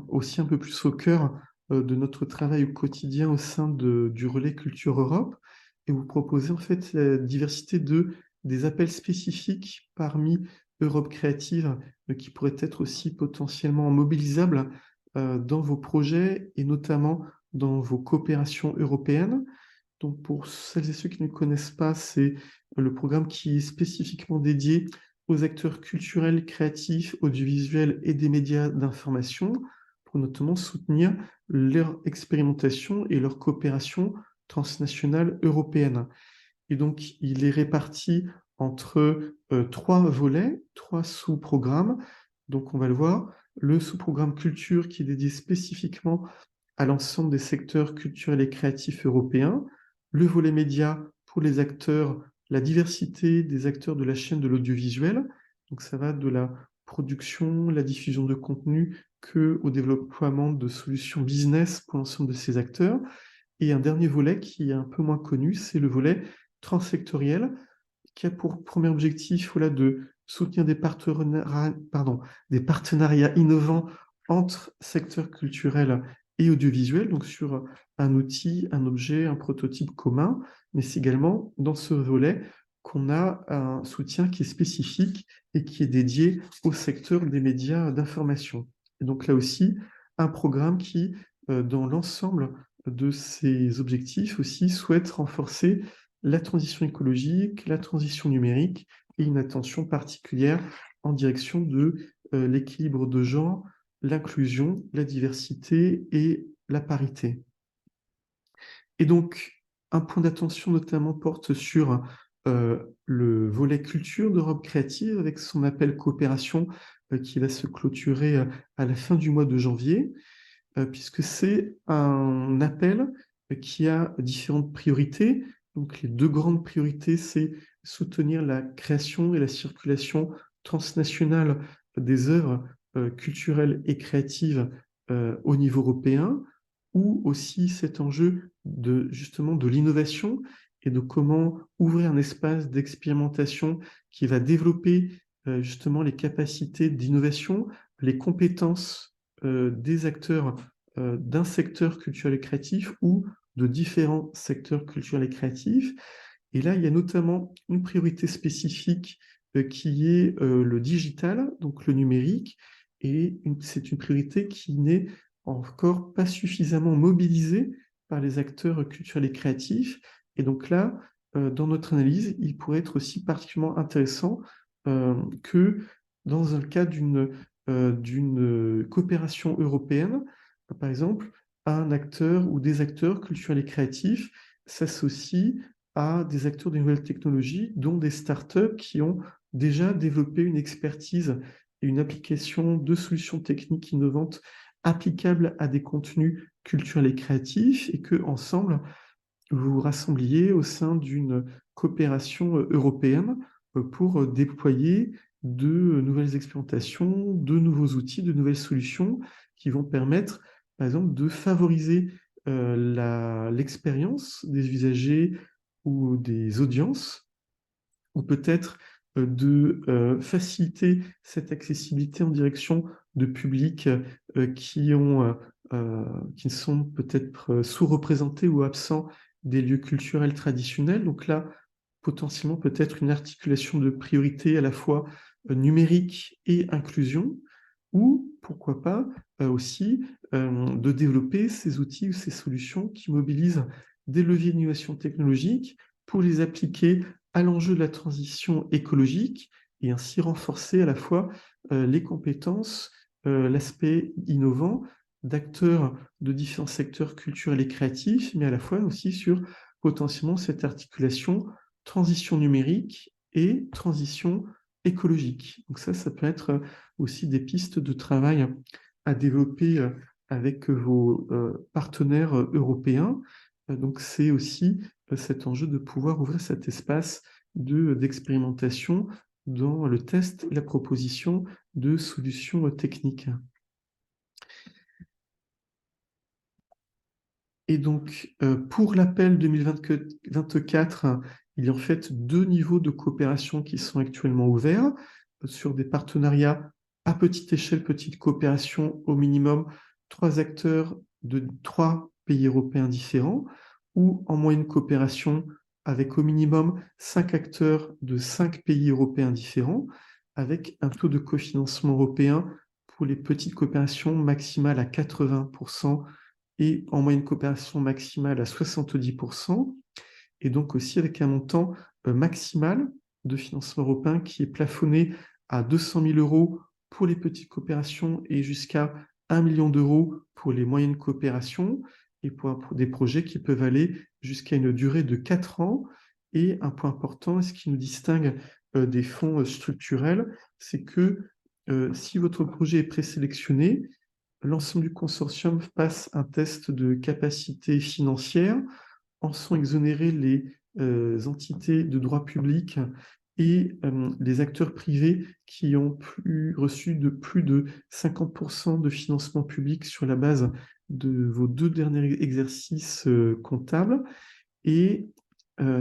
aussi un peu plus au cœur de notre travail au quotidien au sein du Relais Culture Europe et vous proposer en fait la diversité des appels spécifiques parmi Europe Créative qui pourraient être aussi potentiellement mobilisables dans vos projets et notamment dans vos coopérations européennes. Donc pour celles et ceux qui ne connaissent pas, c'est le programme qui est spécifiquement dédié aux acteurs culturels, créatifs, audiovisuels et des médias d'information pour notamment soutenir leur expérimentation et leur coopération transnationale européenne. Et donc, il est réparti entre trois volets, trois sous-programmes. Donc, on va le voir. Le sous-programme culture qui est dédié spécifiquement à l'ensemble des secteurs culturels et créatifs européens, le volet média pour les acteurs, la diversité des acteurs de la chaîne de l'audiovisuel, donc ça va de la production, la diffusion de contenu, que au développement de solutions business pour l'ensemble de ces acteurs. Et un dernier volet qui est un peu moins connu, c'est le volet transsectoriel, qui a pour premier objectif voilà, de soutenir des partenariats innovants entre secteurs culturels et audiovisuels, donc sur un outil, un objet, un prototype commun, mais c'est également dans ce volet qu'on a un soutien qui est spécifique et qui est dédié au secteur des médias d'information. Et donc là aussi, un programme qui, dans l'ensemble de ces objectifs aussi, souhaite renforcer la transition écologique, la transition numérique et une attention particulière en direction de l'équilibre de genre, l'inclusion, la diversité et la parité. Et donc, un point d'attention notamment porte sur le volet culture d'Europe créative avec son appel coopération qui va se clôturer à la fin du mois de janvier, puisque c'est un appel qui a différentes priorités. Donc, les deux grandes priorités, c'est soutenir la création et la circulation transnationale des œuvres culturelles et créatives au niveau européen, ou aussi cet enjeu justement de l'innovation et de comment ouvrir un espace d'expérimentation qui va développer justement les capacités d'innovation, les compétences des acteurs d'un secteur culturel et créatif ou de différents secteurs culturels et créatifs. Et là, il y a notamment une priorité spécifique qui est le digital, donc le numérique, et c'est une priorité qui n'est encore pas suffisamment mobilisée par les acteurs culturels et créatifs. Et donc là, dans notre analyse, il pourrait être aussi particulièrement intéressant que dans le cadre d'une coopération européenne, par exemple, un acteur ou des acteurs culturels et créatifs s'associent à des acteurs de nouvelles technologies, dont des startups qui ont déjà développé une expertise et une application de solutions techniques innovantes applicables à des contenus culturels et créatifs, et que ensemble vous vous rassembliez au sein d'une coopération européenne pour déployer de nouvelles expérimentations, de nouveaux outils, de nouvelles solutions qui vont permettre, par exemple, de favoriser l'expérience des usagers ou des audiences, ou peut-être de faciliter cette accessibilité en direction de publics qui sont peut-être sous-représentés ou absents des lieux culturels traditionnels. Donc là, potentiellement peut-être une articulation de priorités à la fois numérique et inclusion, ou pourquoi pas aussi de développer ces outils ou ces solutions qui mobilisent des leviers d'innovation technologique pour les appliquer à l'enjeu de la transition écologique et ainsi renforcer à la fois les compétences, l'aspect innovant d'acteurs de différents secteurs culturels et créatifs, mais à la fois aussi sur potentiellement cette articulation transition numérique et transition écologique. Donc ça peut être aussi des pistes de travail à développer avec vos partenaires européens. Donc c'est aussi cet enjeu de pouvoir ouvrir cet espace d'expérimentation dans le test et la proposition de solutions techniques. Et donc, pour l'appel 2024, il y a en fait 2 niveaux de coopération qui sont actuellement ouverts sur des partenariats à petite échelle, petite coopération, au minimum 3 acteurs de 3 pays européens différents, ou en moyenne coopération avec au minimum 5 acteurs de 5 pays européens différents, avec un taux de cofinancement européen pour les petites coopérations maximales à 80% et en moyenne coopération maximale à 70%, et donc aussi avec un montant maximal de financement européen qui est plafonné à 200 000 € pour les petites coopérations et jusqu'à 1 million d'euros pour les moyennes coopérations, et pour des projets qui peuvent aller jusqu'à une durée de 4 ans. Et un point important, ce qui nous distingue des fonds structurels, c'est que si votre projet est présélectionné, l'ensemble du consortium passe un test de capacité financière, en sont exonérés les entités de droit public et les acteurs privés qui ont reçu de plus de 50% de financement public sur la base de vos 2 derniers exercices comptables. Et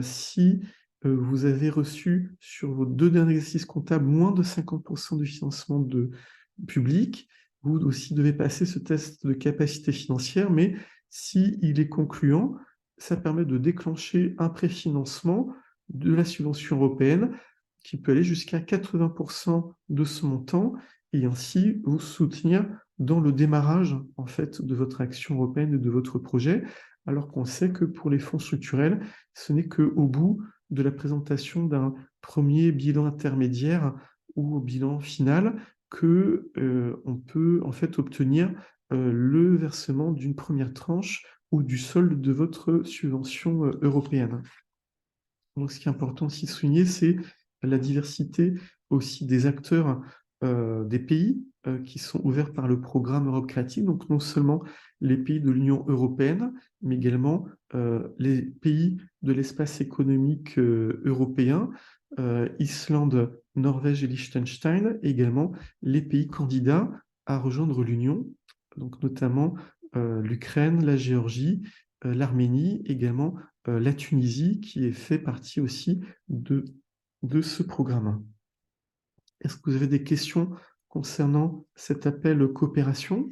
si vous avez reçu sur vos 2 derniers exercices comptables moins de 50% de financement public, vous aussi devez passer ce test de capacité financière, mais s'il est concluant, ça permet de déclencher un préfinancement de la subvention européenne qui peut aller jusqu'à 80% de ce montant et ainsi vous soutenir dans le démarrage en fait de votre action européenne et de votre projet, alors qu'on sait que pour les fonds structurels, ce n'est qu'au bout de la présentation d'un premier bilan intermédiaire ou au bilan final que on peut en fait obtenir le versement d'une première tranche ou du solde de votre subvention européenne. Donc, ce qui est important aussi de souligner, c'est la diversité aussi des acteurs des pays qui sont ouverts par le programme Europe Créative, donc non seulement les pays de l'Union européenne, mais également les pays de l'espace économique européen, Islande, Norvège et Liechtenstein, et également les pays candidats à rejoindre l'Union, donc notamment l'Ukraine, la Géorgie, l'Arménie, également la Tunisie, qui est fait partie aussi de ce programme. Est-ce que vous avez des questions concernant cet appel coopération?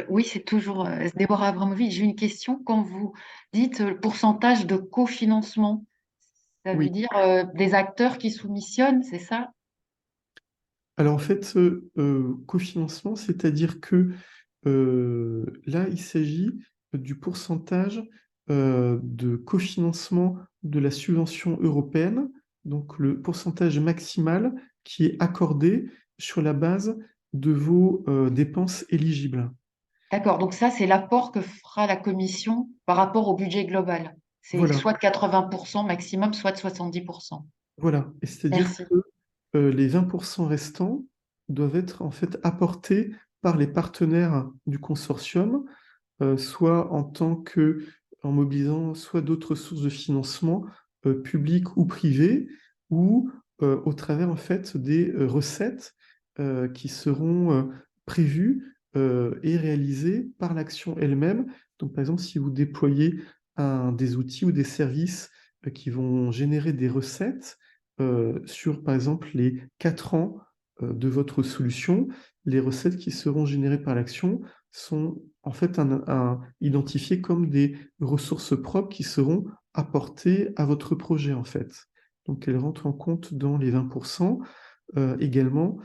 Oui, c'est toujours Déborah Abramovic. J'ai une question. Quand vous dites le pourcentage de cofinancement, ça veut Oui. dire des acteurs qui soumissionnent, c'est ça? Alors en fait, cofinancement, c'est-à-dire que là, il s'agit du pourcentage de cofinancement de la subvention européenne, donc le pourcentage maximal qui est accordé sur la base de vos dépenses éligibles. D'accord, donc ça, c'est l'apport que fera la Commission par rapport au budget global. C'est Voilà, soit de 80% maximum, soit de 70%. voilà. Et c'est-à-dire Merci. que les 20% restants doivent être en fait apportés par les partenaires du consortium, soit en mobilisant soit d'autres sources de financement publiques ou privées, ou au travers en fait des recettes qui seront prévues et réalisées par l'action elle-même. Donc par exemple, si vous déployez des outils ou des services qui vont générer des recettes sur, par exemple, les 4 ans de votre solution. Les recettes qui seront générées par l'action sont en fait identifiées comme des ressources propres qui seront apportées à votre projet, en fait. Donc, elles rentrent en compte dans les 20%. Également,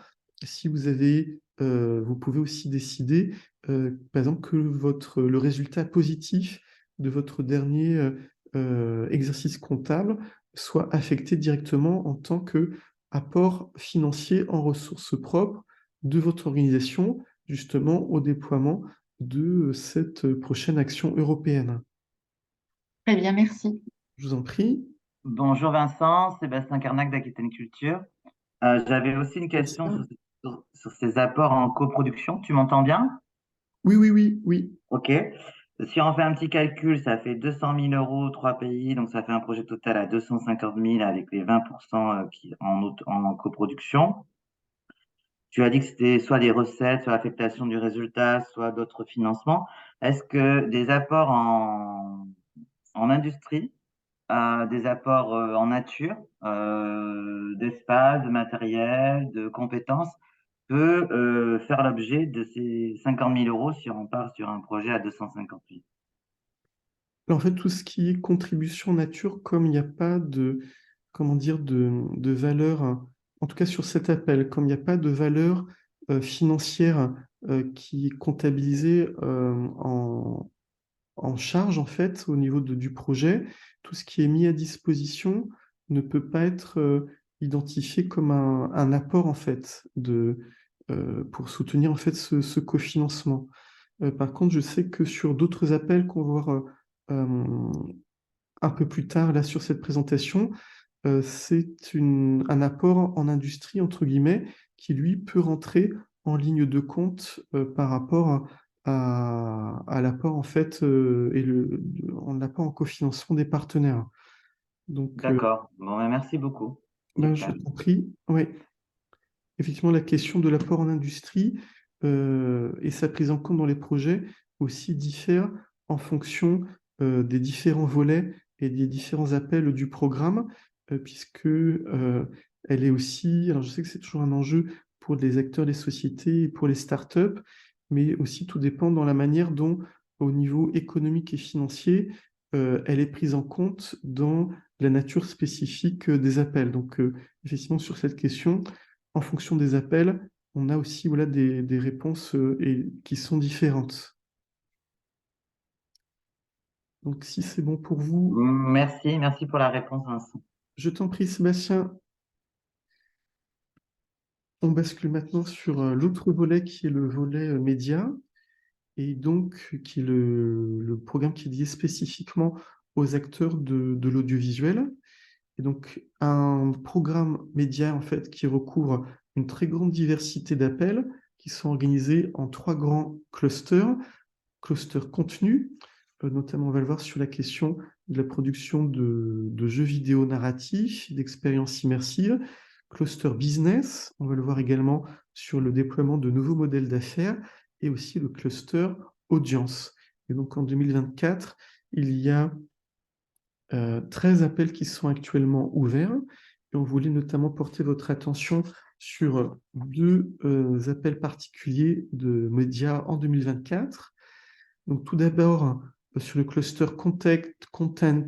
si vous pouvez aussi décider, par exemple, que le résultat positif de votre dernier exercice comptable soit affecté directement en tant qu'apport financier en ressources propres de votre organisation, justement au déploiement de cette prochaine action européenne. Très bien, merci. Je vous en prie. Bonjour Vincent, Sébastien Carnac d'Aquitaine Culture. J'avais aussi une question sur ces apports en coproduction. Tu m'entends bien? Oui. Ok. Si on fait un petit calcul, ça fait 200 000 euros, 3 pays, donc ça fait un projet total à 250 000 avec les 20% en coproduction. Tu as dit que c'était soit des recettes, soit l'affectation du résultat, soit d'autres financements. Est-ce que des apports en industrie, des apports en nature, d'espace, de matériel, de compétences, peut faire l'objet de ces 50 000 euros si on part sur un projet à 250 000? Alors, en fait, tout ce qui est contribution nature, comme il n'y a pas comment dire, de valeur, en tout cas sur cet appel, comme il n'y a pas de valeur financière qui est comptabilisée en charge, en fait, au niveau du projet, tout ce qui est mis à disposition ne peut pas être identifié comme un apport, en fait, pour soutenir, en fait, ce cofinancement. Par contre, je sais que sur d'autres appels qu'on va voir un peu plus tard, là, sur cette présentation, c'est un apport en industrie, entre guillemets, qui, lui, peut rentrer en ligne de compte par rapport à l'apport, en fait, en apport en cofinancement des partenaires. Donc, D'accord. Bon, ben, merci beaucoup. C'est je clair. t'en prie. Ouais. Effectivement, la question de l'apport en industrie et sa prise en compte dans les projets aussi diffère en fonction des différents volets et des différents appels du programme, puisque elle est aussi, alors je sais que c'est toujours un enjeu pour les acteurs, les sociétés et pour les startups, mais aussi tout dépend dans la manière dont, au niveau économique et financier, elle est prise en compte dans la nature spécifique des appels. Donc, effectivement, sur cette question, en fonction des appels, on a aussi voilà, des réponses qui sont différentes. Donc, si c'est bon pour vous, Merci pour la réponse, Vincent. je t'en prie, Sébastien. On bascule maintenant sur l'autre volet qui est le volet média, et donc qui est le programme qui est lié spécifiquement aux acteurs de l'audiovisuel. Et donc, un programme média, en fait, qui recouvre une très grande diversité d'appels qui sont organisés en 3 grands clusters. Cluster contenu, notamment on va le voir sur la question de la production de jeux vidéo narratifs, d'expériences immersives. Cluster business, on va le voir également sur le déploiement de nouveaux modèles d'affaires, et aussi le cluster audience. Et donc en 2024, il y a 13 appels qui sont actuellement ouverts, et on voulait notamment porter votre attention sur 2 appels particuliers de médias en 2024. Donc tout d'abord, sur le cluster content,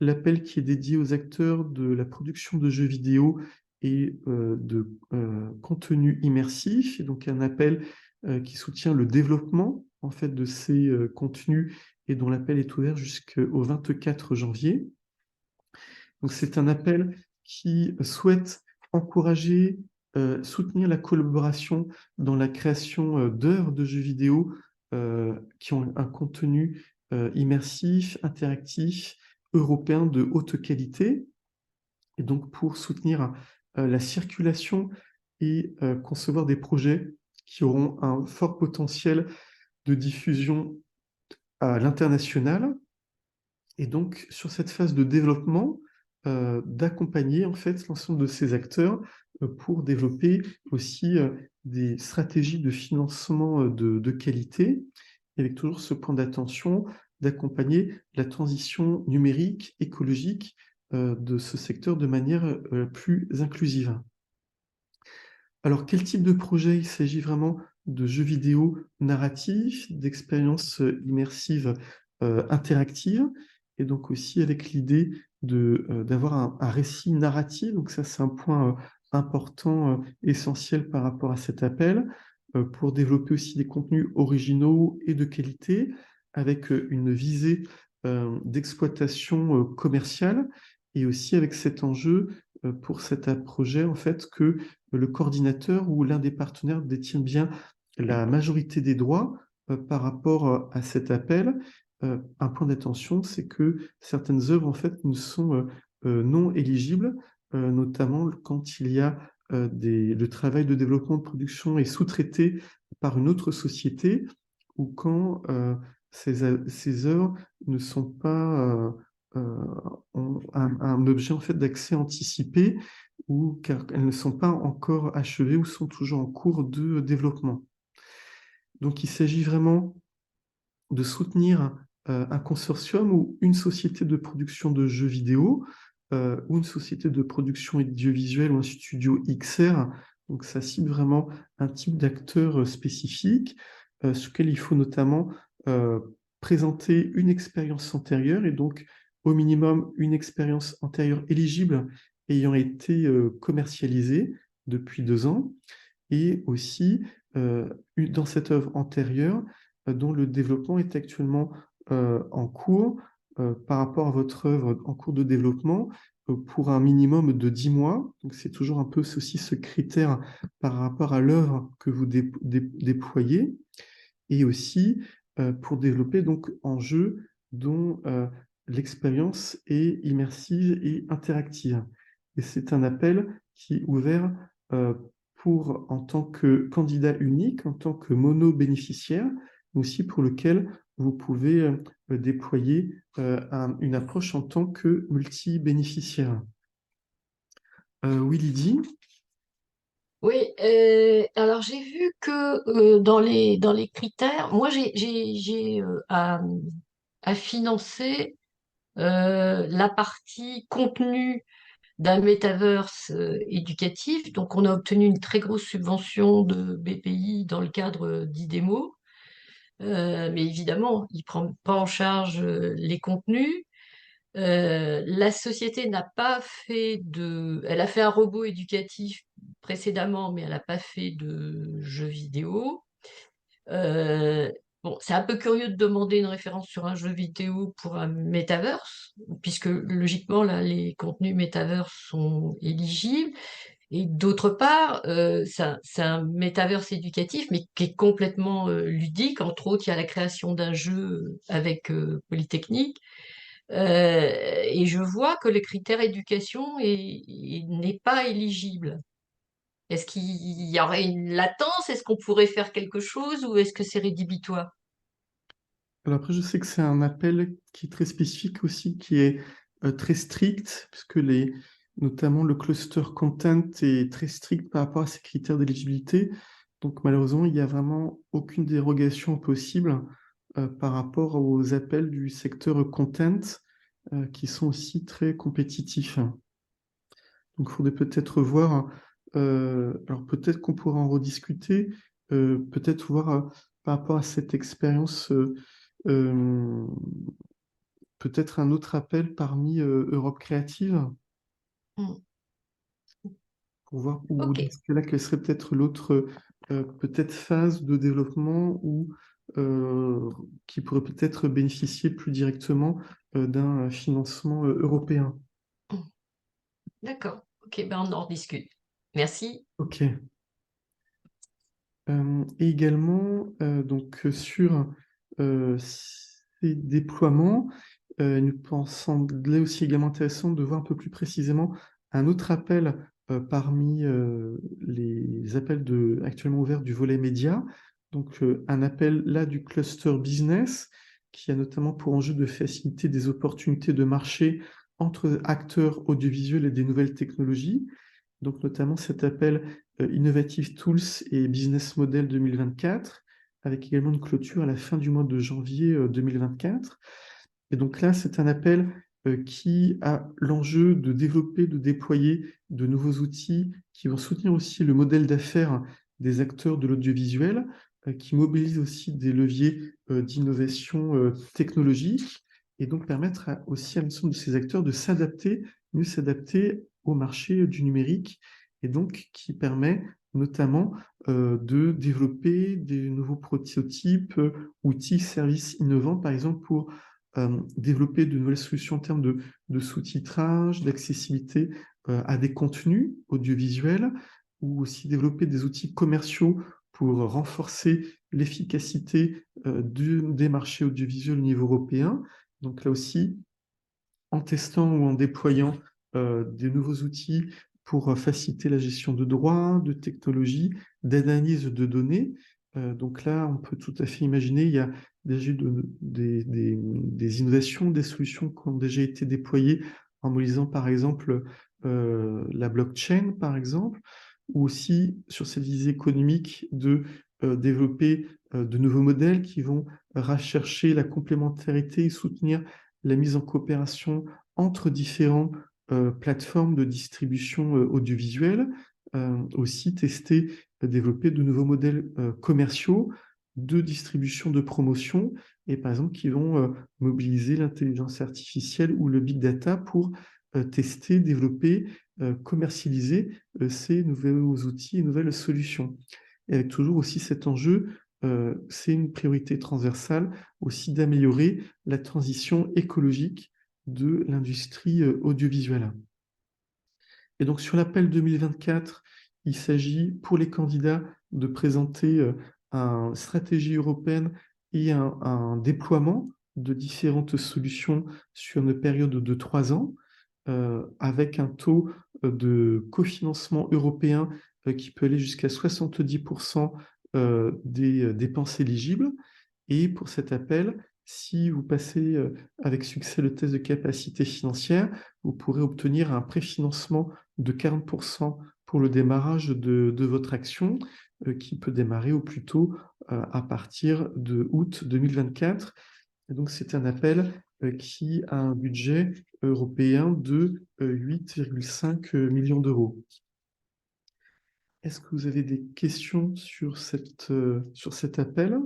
l'appel qui est dédié aux acteurs de la production de jeux vidéo et de contenu immersif, et donc un appel qui soutient le développement en fait de ces contenus, et dont l'appel est ouvert jusqu'au 24 janvier. Donc c'est un appel qui souhaite encourager, soutenir la collaboration dans la création d'œuvres de jeux vidéo qui ont un contenu immersif, interactif, européen de haute qualité. Et donc pour soutenir la circulation et concevoir des projets qui auront un fort potentiel de diffusion à l'international. Et donc, sur cette phase de développement, d'accompagner en fait l'ensemble de ces acteurs pour développer aussi des stratégies de financement de qualité, avec toujours ce point d'attention d'accompagner la transition numérique, écologique de ce secteur de manière plus inclusive. Alors, quel type de projet? Il s'agit vraiment de jeux vidéo narratifs, d'expériences immersives interactives, et donc aussi avec l'idée d'avoir un récit narratif. Donc ça, c'est un point important, essentiel par rapport à cet appel, pour développer aussi des contenus originaux et de qualité, avec une visée d'exploitation commerciale, et aussi avec cet enjeu pour cet projet, en fait, que le coordinateur ou l'un des partenaires détient bien la majorité des droits par rapport à cet appel. Un point d'attention, c'est que certaines œuvres, en fait, ne sont non éligibles, notamment quand il y a le travail de développement de production est sous-traité par une autre société, ou quand ces œuvres ne sont pas ont un objet, en fait, d'accès anticipé, ou car elles ne sont pas encore achevées ou sont toujours en cours de développement. Donc il s'agit vraiment de soutenir un consortium ou une société de production de jeux vidéo, ou une société de production audiovisuelle ou un studio XR. Donc ça cible vraiment un type d'acteur spécifique, sur lequel il faut notamment présenter une expérience antérieure, et donc au minimum une expérience antérieure éligible ayant été commercialisée depuis 2 ans, et aussi dans cette œuvre antérieure dont le développement est actuellement en cours, par rapport à votre œuvre en cours de développement, pour un minimum de 10 mois. Donc c'est toujours un peu aussi ce critère par rapport à l'œuvre que vous déployez, et aussi pour développer donc un jeu dont l'expérience est immersive et interactive. Et c'est un appel qui est ouvert en tant que candidat unique, en tant que mono-bénéficiaire, mais aussi pour lequel vous pouvez déployer une approche en tant que multi-bénéficiaire. Oui, Lydie? Oui, alors j'ai vu que dans les critères, moi j'ai à financer la partie contenu d'un metaverse éducatif. Donc on a obtenu une très grosse subvention de BPI dans le cadre d'IDEMO. Mais évidemment, il ne prend pas en charge les contenus. La société n'a pas fait Elle a fait un robot éducatif précédemment, mais elle n'a pas fait de jeux vidéo. Euh, bon, c'est un peu curieux de demander une référence sur un jeu vidéo pour un metaverse, puisque logiquement, là, les contenus metaverse sont éligibles. Et d'autre part, c'est un métaverse éducatif, mais qui est complètement ludique. Entre autres, il y a la création d'un jeu avec Polytechnique. Et je vois que le critère éducation n'est pas éligible. Est-ce qu'il y aurait une latence? Est-ce qu'on pourrait faire quelque chose ou est-ce que c'est rédhibitoire? Alors après, je sais que c'est un appel qui est très spécifique aussi, qui est très strict, puisque notamment le cluster content est très strict par rapport à ces critères d'éligibilité. Donc malheureusement, il n'y a vraiment aucune dérogation possible par rapport aux appels du secteur content, qui sont aussi très compétitifs. Donc il faudrait peut-être voir, alors peut-être qu'on pourra en rediscuter, peut-être voir par rapport à cette expérience, euh, peut-être un autre appel parmi Europe Créative, Hmm. pour voir, ou Ok. dans ce cas-là, quelle serait peut-être l'autre peut-être phase de développement, ou qui pourrait peut-être bénéficier plus directement d'un financement européen. Hmm. D'accord. Ok, ben on en rediscute. Merci. Ok. Et également, donc, sur ces déploiements, il nous semblait aussi également intéressant de voir un peu plus précisément un autre appel parmi les appels actuellement ouverts du volet média. Donc, un appel là du cluster business, qui a notamment pour enjeu de faciliter des opportunités de marché entre acteurs audiovisuels et des nouvelles technologies. Donc notamment cet appel Innovative Tools et Business Model 2024, avec également une clôture à la fin du mois de janvier 2024. Et donc là, c'est un appel qui a l'enjeu de développer, de déployer de nouveaux outils qui vont soutenir aussi le modèle d'affaires des acteurs de l'audiovisuel, qui mobilisent aussi des leviers d'innovation technologique et donc permettre aussi à l'ensemble de ces acteurs de s'adapter, mieux s'adapter au marché du numérique et donc qui permet notamment de développer des nouveaux prototypes, outils, services innovants, par exemple pour développer de nouvelles solutions en termes de sous-titrage, d'accessibilité à des contenus audiovisuels, ou aussi développer des outils commerciaux pour renforcer l'efficacité des marchés audiovisuels au niveau européen. Donc là aussi, en testant ou en déployant des nouveaux outils pour faciliter la gestion de droits, de technologies, d'analyse de données. Donc là, on peut tout à fait imaginer, il y a déjà eu des innovations, des solutions qui ont déjà été déployées en mobilisant par exemple la blockchain, par exemple, ou aussi sur cette visée économique de développer de nouveaux modèles qui vont rechercher la complémentarité et soutenir la mise en coopération entre différentes plateformes de distribution audiovisuelle, aussi tester, développer de nouveaux modèles commerciaux de distribution, de promotion, et par exemple qui vont mobiliser l'intelligence artificielle ou le big data pour tester, développer, commercialiser ces nouveaux outils et nouvelles solutions. Et avec toujours aussi cet enjeu, c'est une priorité transversale aussi d'améliorer la transition écologique de l'industrie audiovisuelle. Et donc sur l'appel 2024, il s'agit pour les candidats de présenter une stratégie européenne et un déploiement de différentes solutions sur une période de 3 ans, avec un taux de cofinancement européen qui peut aller jusqu'à 70% des dépenses éligibles. Et pour cet appel, si vous passez avec succès le test de capacité financière, vous pourrez obtenir un préfinancement de 40% pour le démarrage de votre action, qui peut démarrer au plus tôt à partir de août 2024. Et donc, c'est un appel qui a un budget européen de 8,5 millions d'euros. Est-ce que vous avez des questions sur cet appel ?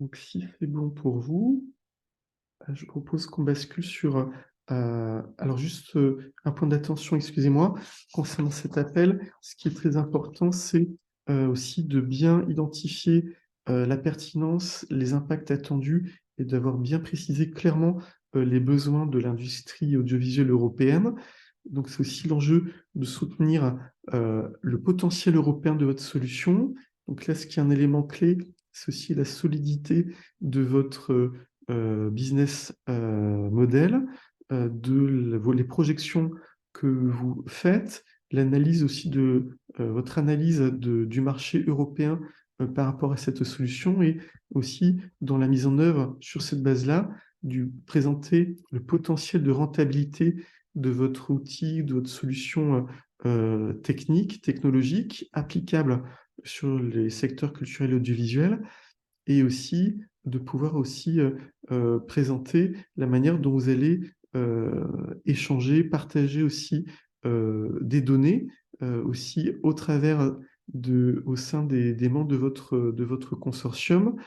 Donc, si c'est bon pour vous, je propose qu'on bascule sur... alors, juste un point d'attention, excusez-moi, concernant cet appel, ce qui est très important, c'est aussi de bien identifier la pertinence, les impacts attendus et d'avoir bien précisé clairement les besoins de l'industrie audiovisuelle européenne. Donc, c'est aussi l'enjeu de soutenir le potentiel européen de votre solution. Donc là, ce qui est un élément clé, c'est aussi la solidité de votre business model, les projections que vous faites, l'analyse aussi de votre analyse du marché européen par rapport à cette solution et aussi dans la mise en œuvre sur cette base-là, présenter le potentiel de rentabilité de votre outil, de votre solution technique, technologique, applicable sur les secteurs culturels et audiovisuels, et aussi de pouvoir aussi présenter la manière dont vous allez échanger, partager aussi des données, aussi au travers au sein des membres de votre consortium,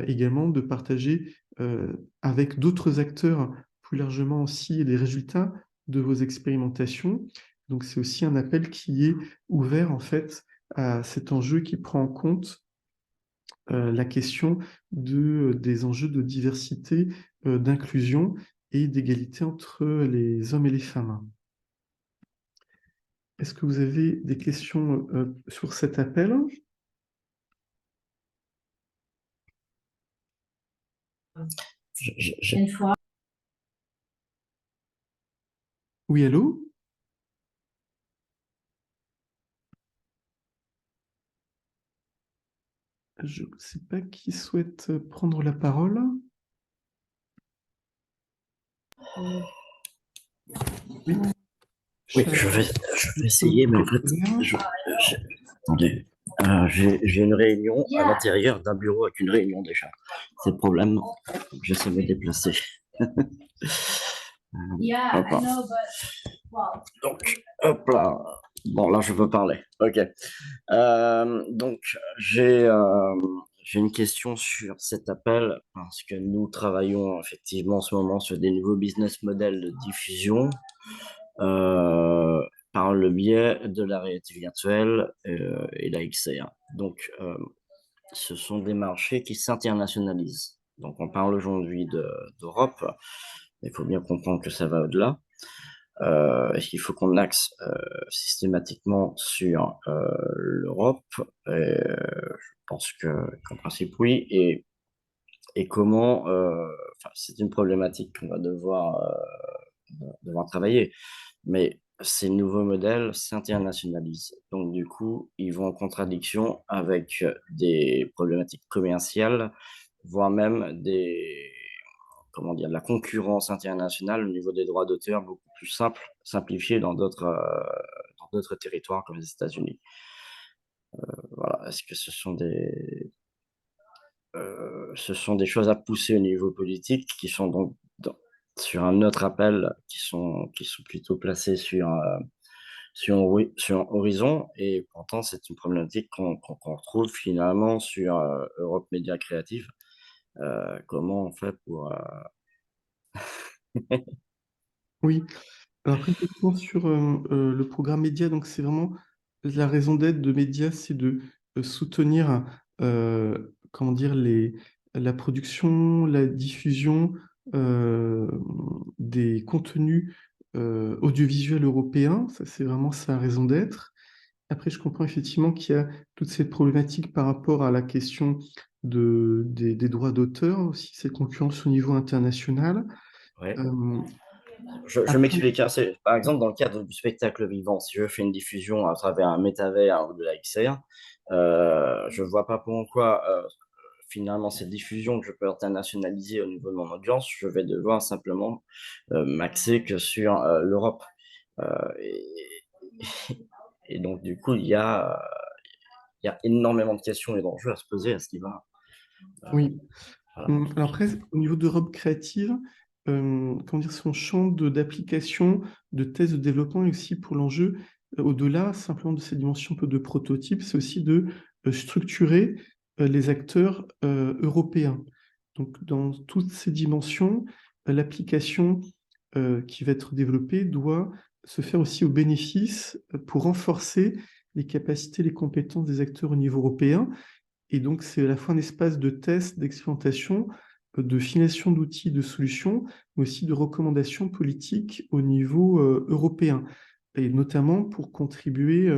également de partager avec d'autres acteurs plus largement aussi les résultats de vos expérimentations. Donc c'est aussi un appel qui est ouvert en fait à cet enjeu qui prend en compte la question des enjeux de diversité, d'inclusion et d'égalité entre les hommes et les femmes. Est-ce que vous avez des questions sur cet appel ? Une fois. Oui, allô ? Je ne sais pas qui souhaite prendre la parole. Oui, Oui, je vais essayer, mais en fait, attendez. J'ai une réunion à l'intérieur d'un bureau avec une réunion déjà. C'est le problème. J'essaie de me déplacer. Hop là. Donc, hop là. Bon, là, je peux parler. OK. Donc, j'ai une question sur cet appel parce que nous travaillons effectivement en ce moment sur des nouveaux business models de diffusion par le biais de la réalité virtuelle et la XR. Donc, ce sont des marchés qui s'internationalisent. Donc, on parle aujourd'hui d'Europe, mais il faut bien comprendre que ça va au-delà. Il faut qu'on axe systématiquement sur l'Europe. Je pense qu'en principe, oui. Et comment, c'est une problématique qu'on va devoir travailler. Mais ces nouveaux modèles s'internationalisent. Donc, du coup, ils vont en contradiction avec des problématiques commerciales, voire même comment dire, de la concurrence internationale au niveau des droits d'auteur beaucoup plus simplifié dans d'autres territoires comme les États-Unis. Voilà. Est-ce que ce sont des choses à pousser au niveau politique qui sont donc sur un autre appel, qui sont plutôt placés sur Horizon, et pourtant c'est une problématique qu'on retrouve finalement sur Europe Média Créative. Comment on fait pour... Oui. Alors après, effectivement, sur le programme Média, donc c'est vraiment la raison d'être de Média, c'est de soutenir, comment dire, la production, la diffusion des contenus audiovisuels européens. Ça, c'est vraiment sa raison d'être. Après, je comprends effectivement qu'il y a toute cette problématique par rapport à la question des droits d'auteur, aussi cette concurrence au niveau international. Ouais. Euh, Je après, m'explique, hein, par exemple, dans le cadre du spectacle vivant, si je fais une diffusion à travers un métavers ou de la XR, je ne vois pas pourquoi, finalement, cette diffusion que je peux internationaliser au niveau de mon audience, je vais devoir simplement m'axer que sur l'Europe. Euh, et, et donc, du coup, il y a énormément de questions et d'enjeux à se poser à ce niveau-là. oui. Voilà. Alors après, au niveau d'Europe créative, comment dire, son champ d'application, de thèse de développement et aussi pour l'enjeu, au-delà simplement de cette dimension un peu de prototype, c'est aussi de structurer les acteurs européens. Donc dans toutes ces dimensions, l'application qui va être développée doit se faire aussi au bénéfice pour renforcer les capacités, les compétences des acteurs au niveau européen. Et donc, c'est à la fois un espace de test, d'expérimentation, de finition d'outils, de solutions, mais aussi de recommandations politiques au niveau européen. Et notamment pour contribuer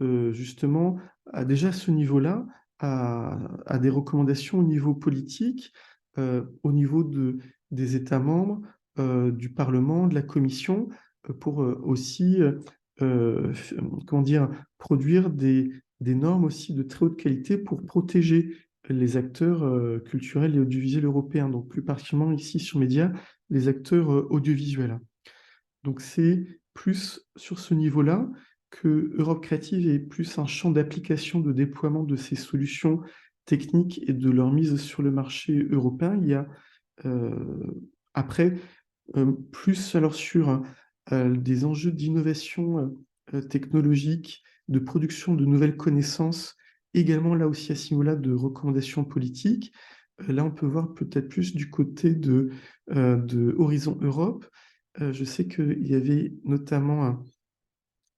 justement à déjà ce niveau-là, à des recommandations au niveau politique, au niveau des États membres, du Parlement, de la Commission, pour aussi, comment dire, produire des normes aussi de très haute qualité pour protéger les acteurs culturels et audiovisuels européens, donc plus particulièrement ici sur Média, les acteurs audiovisuels. Donc c'est plus sur ce niveau-là que Europe Créative est plus un champ d'application, de déploiement de ces solutions techniques et de leur mise sur le marché européen. Il y a euh, après plus alors sur des enjeux d'innovation technologique, de production de nouvelles connaissances, également là aussi à ce niveau-là de recommandations politiques. Là, on peut voir peut-être plus du côté de Horizon Europe. Je sais qu'il y avait notamment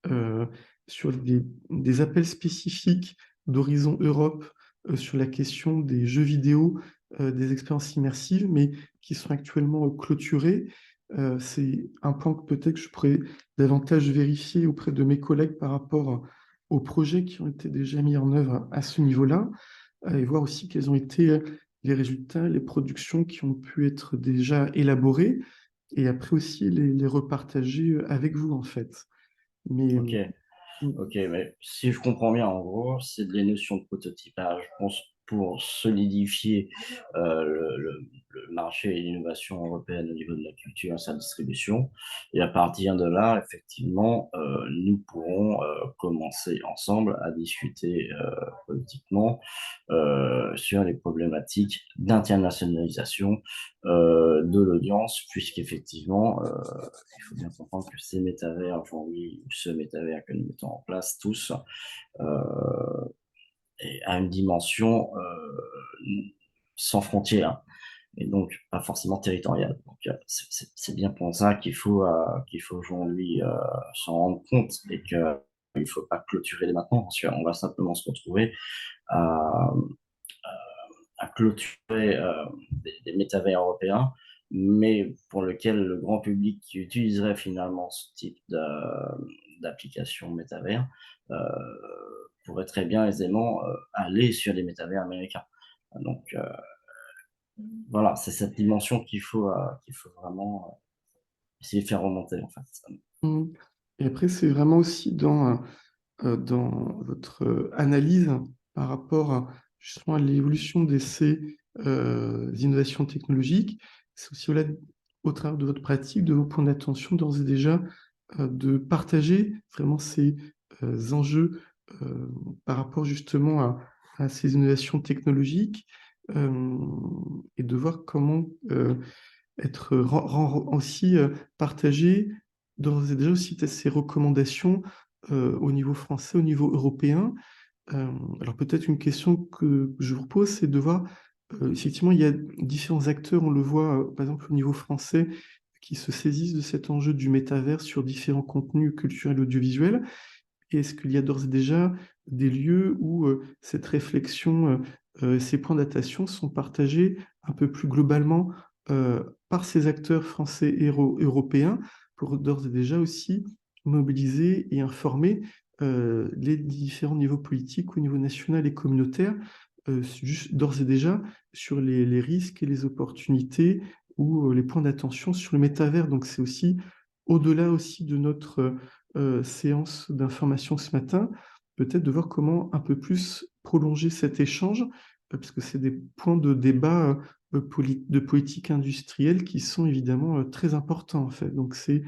euh, sur des appels spécifiques d'Horizon Europe sur la question des jeux vidéo, des expériences immersives, mais qui sont actuellement clôturés. C'est un point que peut-être je pourrais davantage vérifier auprès de mes collègues par rapport aux projets qui ont été déjà mis en œuvre à ce niveau-là, et voir aussi quels ont été les résultats, les productions qui ont pu être déjà élaborées, et après aussi les repartager avec vous, en fait. Mais Ok. Ok, mais si je comprends bien, en gros, c'est des notions de prototypage. pour solidifier le marché et l'innovation européenne au niveau de la culture et sa distribution. Et à partir de là, effectivement, nous pourrons commencer ensemble à discuter politiquement sur les problématiques d'internationalisation de l'audience, puisqu'effectivement, il faut bien comprendre que ces métavers aujourd'hui, ou ce métavers que nous mettons en place tous, a une dimension sans frontières et donc pas forcément territoriale. Donc c'est bien pour ça qu'il faut aujourd'hui s'en rendre compte et qu'il ne faut pas clôturer dès maintenant, parce qu'on va simplement se retrouver à, à clôturer des métavers européens, mais pour lequel le grand public qui utiliserait finalement ce type d'application métavers pourrait très bien aisément aller sur les métavers américains. Donc voilà, c'est cette dimension qu'il faut vraiment essayer de faire remonter en fait. Et après, c'est vraiment aussi dans votre analyse par rapport justement à l'évolution de ces innovations technologiques. C'est aussi au travers de votre pratique, de vos points d'attention, d'ores et déjà, de partager vraiment ces enjeux par rapport justement à ces innovations technologiques et de voir comment être aussi partagé d'ores et déjà aussi ces recommandations au niveau français, au niveau européen. Alors peut-être une question que je vous pose, c'est de voir, effectivement, il y a différents acteurs, on le voit par exemple au niveau français, qui se saisissent de cet enjeu du métavers sur différents contenus culturels audiovisuels. Et est-ce qu'il y a d'ores et déjà des lieux où cette réflexion, ces points d'attention sont partagés un peu plus globalement par ces acteurs français et européens pour d'ores et déjà aussi mobiliser et informer les différents niveaux politiques au niveau national et communautaire, d'ores et déjà sur les risques et les opportunités ou les points d'attention sur le métavers. Donc c'est aussi au-delà aussi de notre séance d'information ce matin, peut-être de voir comment un peu plus prolonger cet échange, parce que c'est des points de débat de politique industrielle qui sont évidemment très importants en fait. Donc s'il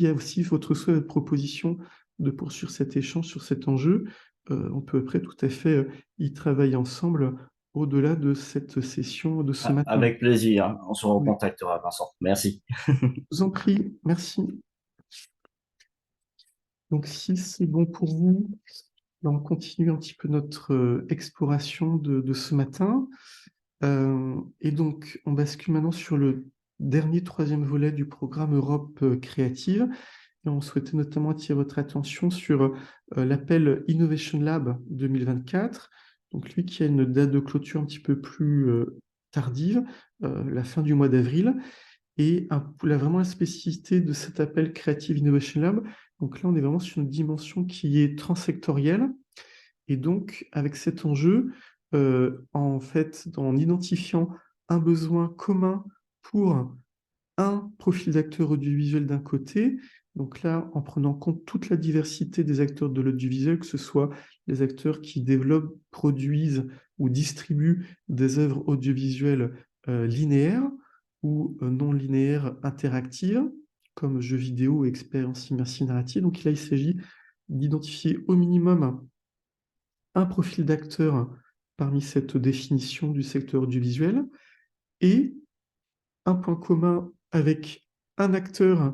y a aussi votre souhait, votre proposition de poursuivre cet échange sur cet enjeu, on peut après tout à fait y travailler ensemble au-delà de cette session de ce matin. Avec plaisir, hein. On se Oui. recontactera, Vincent. Merci. Je vous en prie, merci. Donc, si c'est bon pour vous, on continue un petit peu notre exploration de ce matin. Et donc, on bascule maintenant sur le dernier, troisième volet du programme Europe créative. Et on souhaitait notamment attirer votre attention sur l'appel Innovation Lab 2024. Donc, lui qui a une date de clôture un petit peu plus tardive, la fin du mois d'avril. Et vraiment la spécificité de cet appel Creative Innovation Lab, donc là on est vraiment sur une dimension qui est transsectorielle, et donc avec cet enjeu, en fait, en identifiant un besoin commun pour un profil d'acteur audiovisuel d'un côté, donc là en prenant en compte toute la diversité des acteurs de l'audiovisuel, que ce soit les acteurs qui développent, produisent ou distribuent des œuvres audiovisuelles linéaires, ou non linéaires interactives, comme jeux vidéo et expériences immersives narratives. Donc là, il s'agit d'identifier au minimum un profil d'acteur parmi cette définition du secteur audiovisuel et un point commun avec un acteur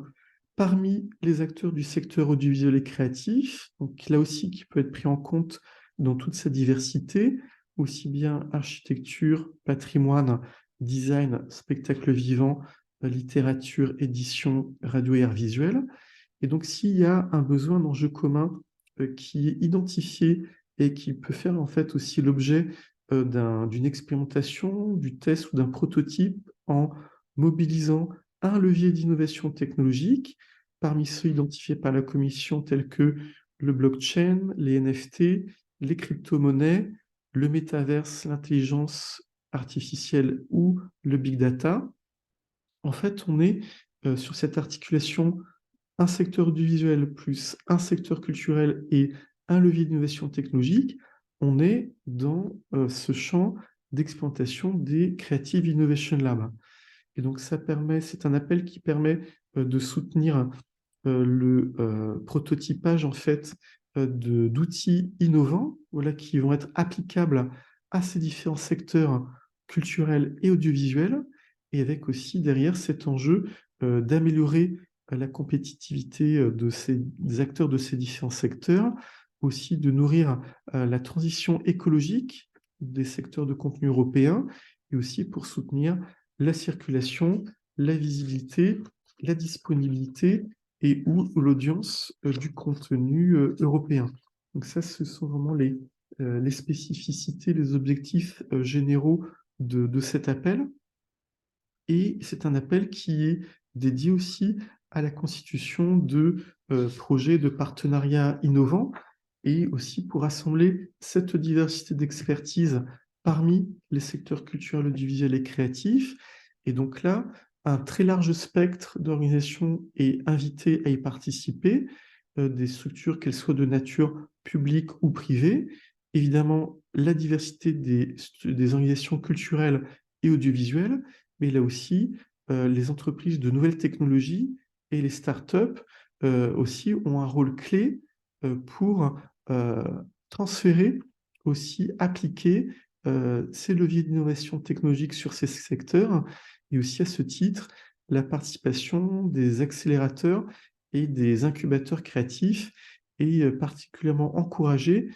parmi les acteurs du secteur audiovisuel et créatif, donc là aussi qui peut être pris en compte dans toute sa diversité, aussi bien architecture, patrimoine, design, spectacle vivant, littérature, édition, radio et art visuel. Et donc s'il y a un besoin d'enjeu commun qui est identifié et qui peut faire en fait aussi l'objet d'une expérimentation, du test ou d'un prototype en mobilisant un levier d'innovation technologique parmi ceux identifiés par la Commission tels que le blockchain, les NFT, les crypto-monnaies, le métaverse, l'intelligence artificielle ou le big data. En fait, on est sur cette articulation un secteur audiovisuel plus un secteur culturel et un levier d'innovation technologique on est dans ce champ d'exploitation des Creative Innovation Labs. Et donc, c'est un appel qui permet de soutenir le prototypage en fait d'outils innovants, voilà, qui vont être applicables à ces différents secteurs culturels et audiovisuels, et avec aussi derrière cet enjeu d'améliorer la compétitivité des acteurs de ces différents secteurs, aussi de nourrir la transition écologique des secteurs de contenu européens, et aussi pour soutenir la circulation, la visibilité, la disponibilité et ou l'audience du contenu européen. Donc ça, ce sont vraiment les spécificités, les objectifs généraux de cet appel. Et c'est un appel qui est dédié aussi à la constitution de projets de partenariats innovants et aussi pour rassembler cette diversité d'expertise parmi les secteurs culturels, audiovisuels et créatifs. Et donc là, un très large spectre d'organisations est invité à y participer, des structures, qu'elles soient de nature publique ou privée. Évidemment, la diversité des organisations culturelles et audiovisuelles, mais là aussi, les entreprises de nouvelles technologies et les startups aussi ont un rôle clé pour transférer, aussi appliquer ces leviers d'innovation technologique sur ces secteurs, et aussi à ce titre, la participation des accélérateurs et des incubateurs créatifs est particulièrement encouragée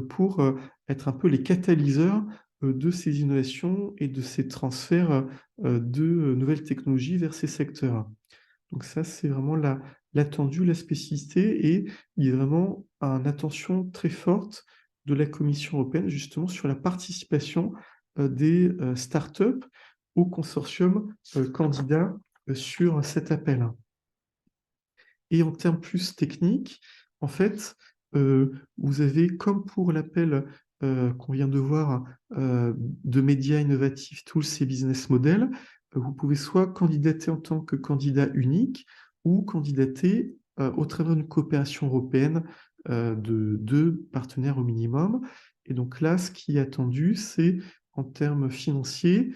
pour être un peu les catalyseurs de ces innovations et de ces transferts de nouvelles technologies vers ces secteurs. Donc ça, c'est vraiment l'attendu, la spécificité, et il y a vraiment une attention très forte de la Commission européenne justement sur la participation des startups au consortium candidat sur cet appel. Et en termes plus techniques, en fait, vous avez, comme pour l'appel qu'on vient de voir de médias innovatifs, tools et business models, vous pouvez soit candidater en tant que candidat unique ou candidater au travers d'une coopération européenne de 2 partenaires au minimum. Et donc là, ce qui est attendu, c'est en termes financiers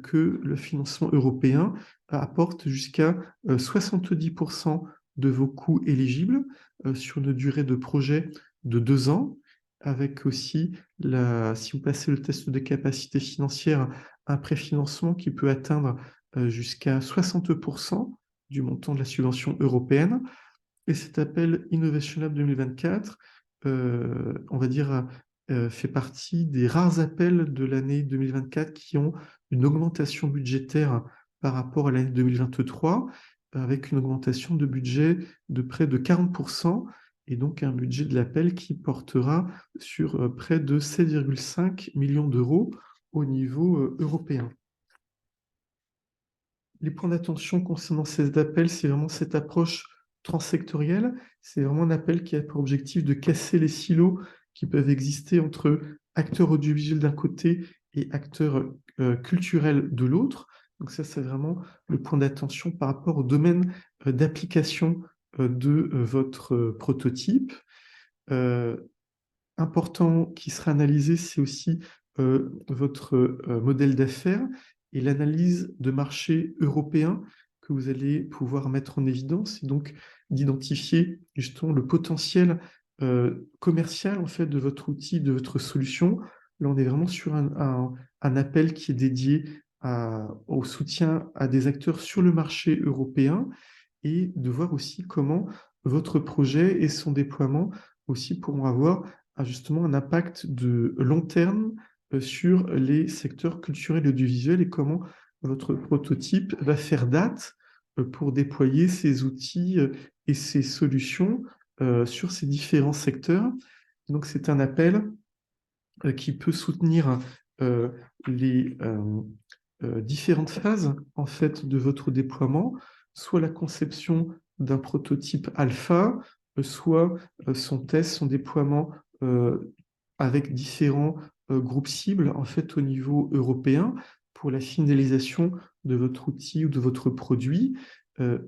que le financement européen apporte jusqu'à 70% de vos coûts éligibles sur une durée de projet de 2 ans, avec aussi, si vous passez le test de capacité financière, un préfinancement qui peut atteindre jusqu'à 60% du montant de la subvention européenne. Et cet appel Innovation Lab 2024, on va dire, fait partie des rares appels de l'année 2024 qui ont une augmentation budgétaire par rapport à l'année 2023, avec une augmentation de budget de près de 40%, et donc un budget de l'appel qui portera sur près de 7,5 millions d'euros au niveau européen. Les points d'attention concernant ces appels, c'est vraiment cette approche transsectorielle. C'est vraiment un appel qui a pour objectif de casser les silos qui peuvent exister entre acteurs audiovisuels d'un côté et acteurs culturels de l'autre. Donc ça, c'est vraiment le point d'attention par rapport au domaine d'application de votre prototype. Important qui sera analysé, c'est aussi votre modèle d'affaires et l'analyse de marché européen que vous allez pouvoir mettre en évidence, et donc d'identifier justement le potentiel commercial en fait de votre outil, de votre solution. Là, on est vraiment sur un appel qui est dédié au soutien à des acteurs sur le marché européen, et de voir aussi comment votre projet et son déploiement aussi pourront avoir justement un impact de long terme sur les secteurs culturels et audiovisuels, et comment votre prototype va faire date pour déployer ces outils et ces solutions sur ces différents secteurs. Donc c'est un appel qui peut soutenir les différentes phases en fait de votre déploiement, soit la conception d'un prototype alpha, soit son test, son déploiement avec différents groupes cibles en fait au niveau européen pour la finalisation de votre outil ou de votre produit,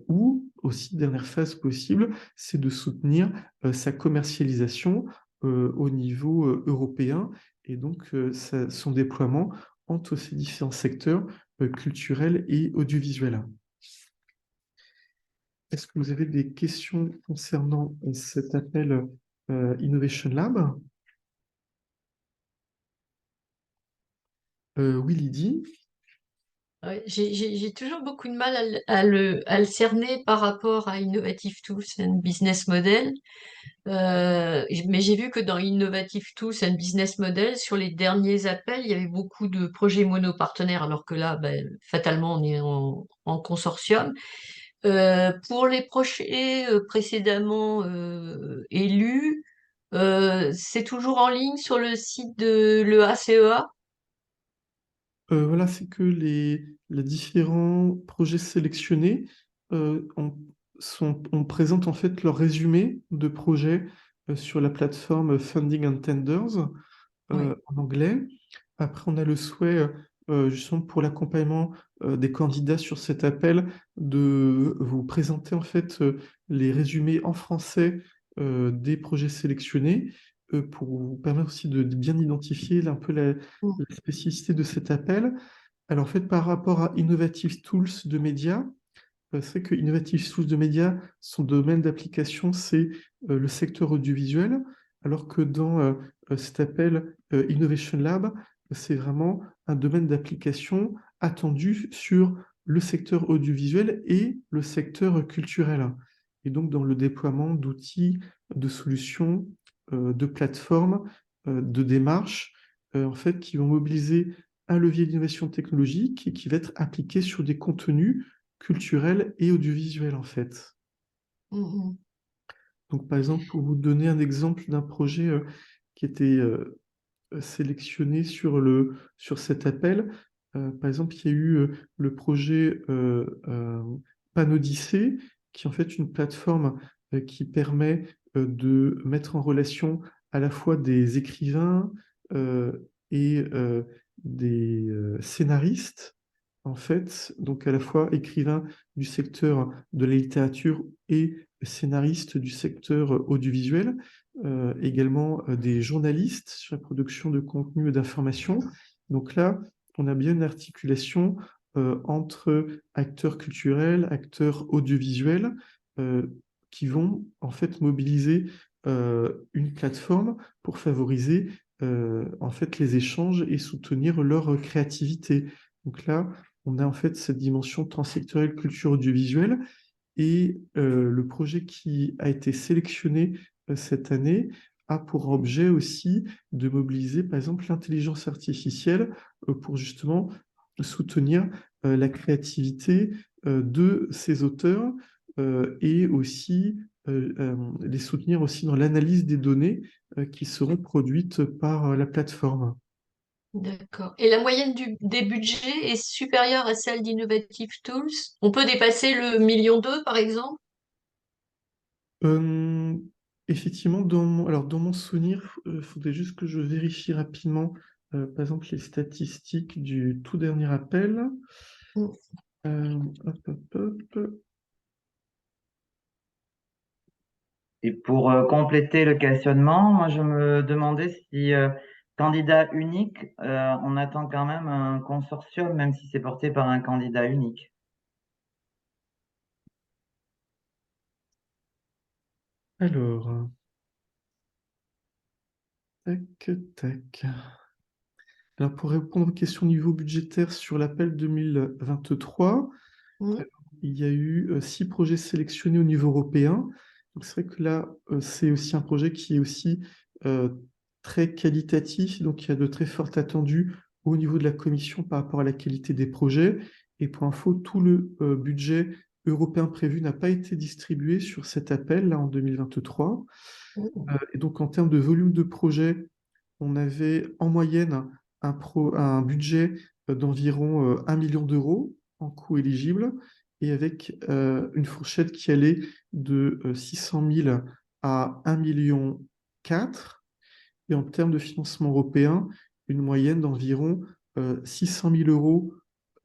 ou aussi, dernière phase possible, c'est de soutenir sa commercialisation au niveau européen. Et donc, son déploiement entre ces différents secteurs culturels et audiovisuels. Est-ce que vous avez des questions concernant cet appel Innovation Lab? Oui, Lydie. Ouais, j'ai toujours beaucoup de mal à le cerner par rapport à Innovative Tools and Business Model. Mais j'ai vu que dans Innovative Tools and Business Model, sur les derniers appels, il y avait beaucoup de projets monopartenaires, alors que là, ben, fatalement, on est en consortium. Pour les projets précédemment élus, c'est toujours en ligne sur le site de l'EACEA. Voilà, c'est que les différents projets sélectionnés, on présente en fait leur résumé de projet sur la plateforme Funding and Tenders Oui. en anglais. Après, on a le souhait, justement pour l'accompagnement des candidats sur cet appel, de vous présenter en fait les résumés en français des projets sélectionnés pour vous permettre aussi de bien identifier un peu la spécificité de cet appel. Alors, en fait, par rapport à Innovative Tools de médias, c'est que Innovative Tools de médias, son domaine d'application, c'est le secteur audiovisuel, alors que dans cet appel Innovation Lab, c'est vraiment un domaine d'application attendu sur le secteur audiovisuel et le secteur culturel. Et donc, dans le déploiement d'outils, de solutions, de plateformes, de démarches, en fait, qui vont mobiliser un levier d'innovation technologique et qui va être appliqué sur des contenus culturels et audiovisuels, en fait. Mhm. Donc, par exemple, pour vous donner un exemple d'un projet qui était sélectionné sur cet appel, par exemple, il y a eu le projet Panodyssée, qui est en fait une plateforme qui permet de mettre en relation à la fois des écrivains et des scénaristes, en fait, donc à la fois écrivains du secteur de la littérature et scénaristes du secteur audiovisuel, également des journalistes sur la production de contenu et d'information. Donc là, on a bien une articulation entre acteurs culturels, acteurs audiovisuels, euh, qui vont en fait mobiliser une plateforme pour favoriser en fait les échanges et soutenir leur créativité. Donc là, on a en fait cette dimension transsectorielle culture audiovisuelle et le projet qui a été sélectionné cette année a pour objet aussi de mobiliser, par exemple, l'intelligence artificielle pour justement soutenir la créativité de ces auteurs et aussi les soutenir aussi dans l'analyse des données qui seront produites par la plateforme. D'accord. Et la moyenne des budgets est supérieure à celle d'Innovative Tools? On peut dépasser le 1,2 million, par exemple? Euh, Effectivement, alors dans mon souvenir, il faudrait juste que je vérifie rapidement, par exemple, les statistiques du tout dernier appel. Mm. Hop, hop, hop. Et pour compléter le questionnement, moi je me demandais si candidat unique, on attend quand même un consortium, même si c'est porté par un candidat unique. Alors, tac, tac. Alors, pour répondre aux questions niveau budgétaire sur l'appel 2023, Mm. il y a eu 6 projets sélectionnés au niveau européen. Donc, c'est vrai que là, c'est aussi un projet qui est aussi euh, très qualitatif. Donc, il y a de très fortes attendues au niveau de la Commission par rapport à la qualité des projets. Et pour info, tout le budget européen prévu n'a pas été distribué sur cet appel, là, en 2023. Mm. Et donc, en termes de volume de projet, on avait en moyenne un budget d'environ 1 million d'euros en coût éligible et avec une fourchette qui allait de 600 000 à 1,4 million. Et en termes de financement européen, une moyenne d'environ 600 000 euros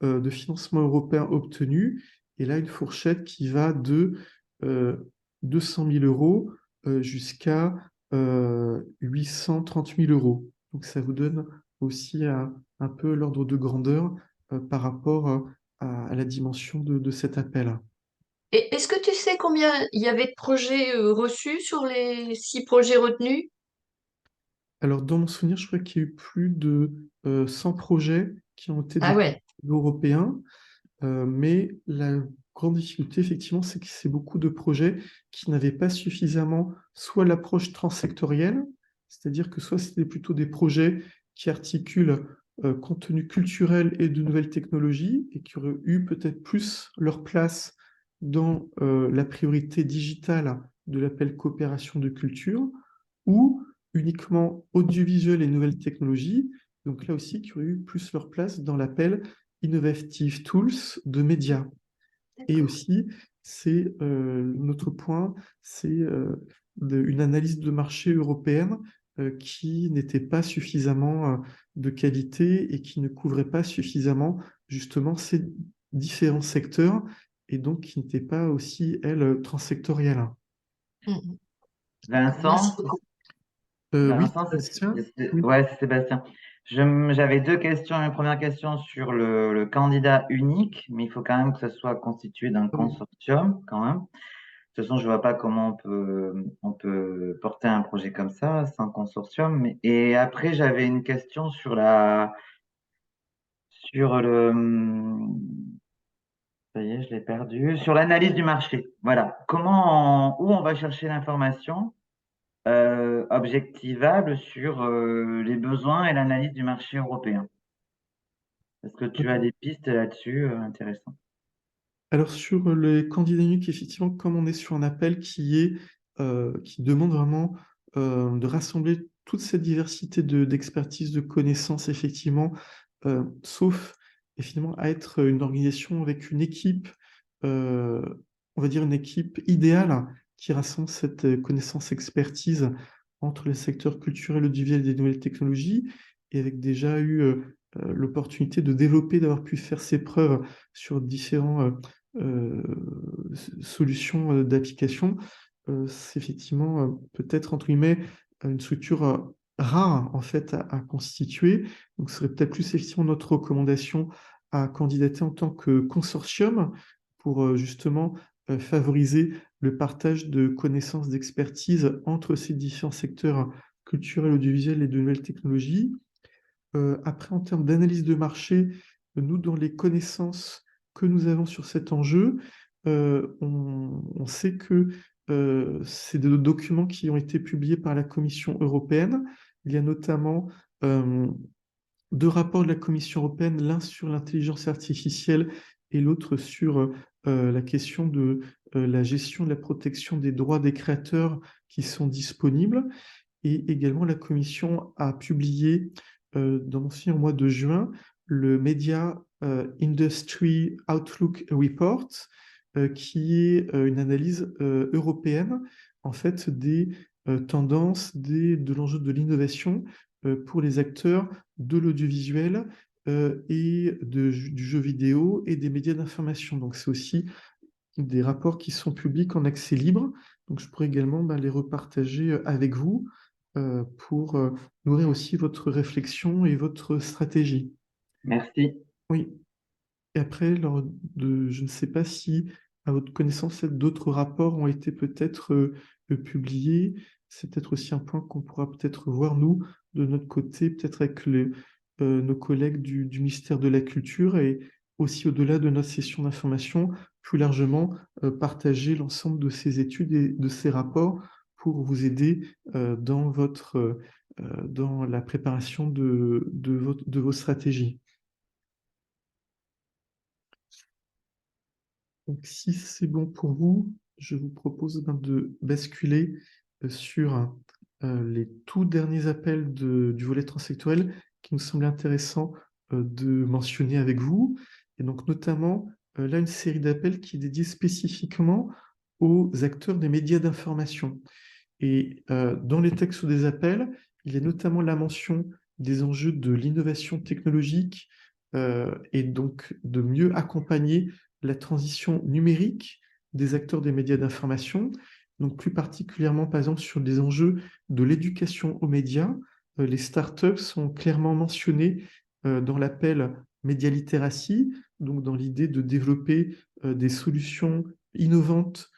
de financement européen obtenu. Et là, une fourchette qui va de 200 000 euros jusqu'à 830 000 euros. Donc ça vous donne aussi un peu l'ordre de grandeur par rapport à la dimension de cet appel. Et est-ce que tu sais combien il y avait de projets reçus sur les 6 projets retenus? Alors, dans mon souvenir, je crois qu'il y a eu plus de 100 projets qui ont été Ah déposés ouais, au niveau européen, mais la grande difficulté, effectivement, c'est que c'est beaucoup de projets qui n'avaient pas suffisamment soit l'approche transsectorielle, c'est-à-dire que soit c'était plutôt des projets qui articulent contenu culturel et de nouvelles technologies et qui auraient eu peut-être plus leur place dans la priorité digitale de l'appel coopération de culture, ou uniquement audiovisuel et nouvelles technologies, donc là aussi qui auraient eu plus leur place dans l'appel Innovative Tools de médias. Et d'accord. aussi, c'est notre point, c'est une analyse de marché européenne qui n'était pas suffisamment de qualité et qui ne couvrait pas suffisamment justement ces différents secteurs et donc qui n'était pas aussi, elle, transsectorielle. Mhm. D'accord, merci Vincent, beaucoup. Oui, Vincent, Sébastien? Oui. ouais, c'est Sébastien. J'avais deux questions. Une première question sur le candidat unique, mais il faut quand même que ça soit constitué d'un Ah oui. consortium, quand même. De toute façon, je vois pas comment on peut porter un projet comme ça sans consortium. Et après, j'avais une question sur ça y est, je l'ai perdu, sur l'analyse du marché. Voilà. Où on va chercher l'information objectivable sur les besoins et l'analyse du marché européen. Est-ce que tu as des pistes là-dessus intéressantes? Alors sur les candidats uniques, effectivement, comme on est sur un appel qui demande vraiment de rassembler toute cette diversité d'expertise, de connaissances, effectivement, sauf effectivement à être une organisation avec une équipe, euh, on va dire une équipe idéale qui rassemble cette connaissance, expertise entre les secteurs culturels, audiovisuels et des nouvelles technologies, et avec déjà eu l'opportunité de développer, d'avoir pu faire ses preuves sur différents euh, solutions d'application, c'est effectivement peut-être entre guillemets une structure rare en fait à constituer. Donc ce serait peut-être plus effectivement notre recommandation à candidater en tant que consortium pour justement favoriser le partage de connaissances, d'expertise entre ces différents secteurs culturels, audiovisuels et de nouvelles technologies. Après, en termes d'analyse de marché, nous, dans les connaissances que nous avons sur cet enjeu, on sait que c'est des documents qui ont été publiés par la Commission européenne. Il y a notamment deux rapports de la Commission européenne, l'un sur l'intelligence artificielle et l'autre sur la question de la gestion de la protection des droits des créateurs qui sont disponibles. Et également, la Commission a publié au mois de juin le Media Industry Outlook Report, qui est une analyse européenne en fait des tendances de l'enjeu de l'innovation pour les acteurs de l'audiovisuel et du jeu vidéo et des médias d'information. Donc c'est aussi des rapports qui sont publics en accès libre. Donc je pourrais également les repartager avec vous pour nourrir aussi votre réflexion et votre stratégie. Merci. Oui. Et après, je ne sais pas si, à votre connaissance, d'autres rapports ont été peut-être publiés. C'est peut-être aussi un point qu'on pourra peut-être voir, nous, de notre côté, peut-être avec nos collègues du ministère de la Culture et aussi au-delà de notre session d'information, plus largement partager l'ensemble de ces études et de ces rapports pour vous aider dans la préparation de vos stratégies. Donc, si c'est bon pour vous, je vous propose de basculer sur les tout derniers appels du volet transsectoriel qui nous semblait intéressant de mentionner avec vous. Et donc, notamment, là, une série d'appels qui est dédiée spécifiquement aux acteurs des médias d'information. Et dans les textes des appels, il y a notamment la mention des enjeux de l'innovation technologique et donc de mieux accompagner la transition numérique des acteurs des médias d'information, Donc plus particulièrement, par exemple, sur des enjeux de l'éducation aux médias, les startups sont clairement mentionnées dans l'appel Média Literacy, donc dans l'idée de développer des solutions innovantes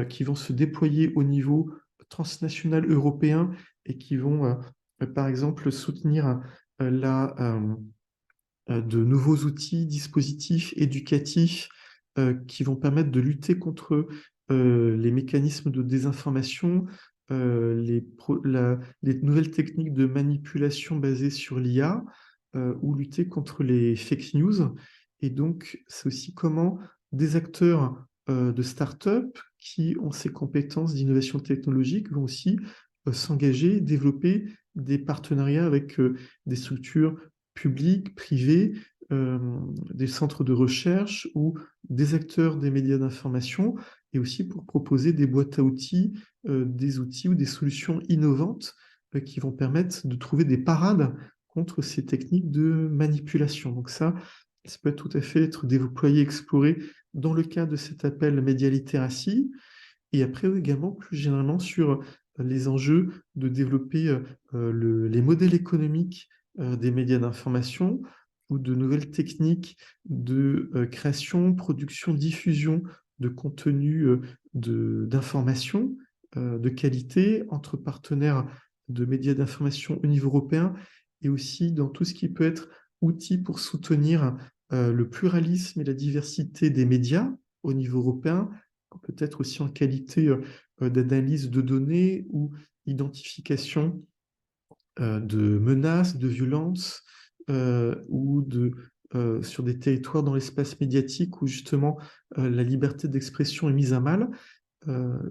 qui vont se déployer au niveau transnational européen et qui vont, par exemple, soutenir de nouveaux outils, dispositifs éducatifs qui vont permettre de lutter contre les mécanismes de désinformation, les nouvelles techniques de manipulation basées sur l'IA ou lutter contre les fake news. Et donc, c'est aussi comment des acteurs de start-up qui ont ces compétences d'innovation technologique vont aussi s'engager, développer des partenariats avec des structures publics, privés, des centres de recherche ou des acteurs des médias d'information, et aussi pour proposer des boîtes à outils, des outils ou des solutions innovantes qui vont permettre de trouver des parades contre ces techniques de manipulation. Donc ça peut tout à fait être déployé, exploré dans le cadre de cet appel Média Literacy, et après également plus généralement sur les enjeux de développer les modèles économiques des médias d'information ou de nouvelles techniques de création, production, diffusion de contenus d'information de qualité entre partenaires de médias d'information au niveau européen et aussi dans tout ce qui peut être outil pour soutenir le pluralisme et la diversité des médias au niveau européen, peut-être aussi en qualité d'analyse de données ou identification de menaces, de violences ou sur des territoires dans l'espace médiatique où justement la liberté d'expression est mise à mal.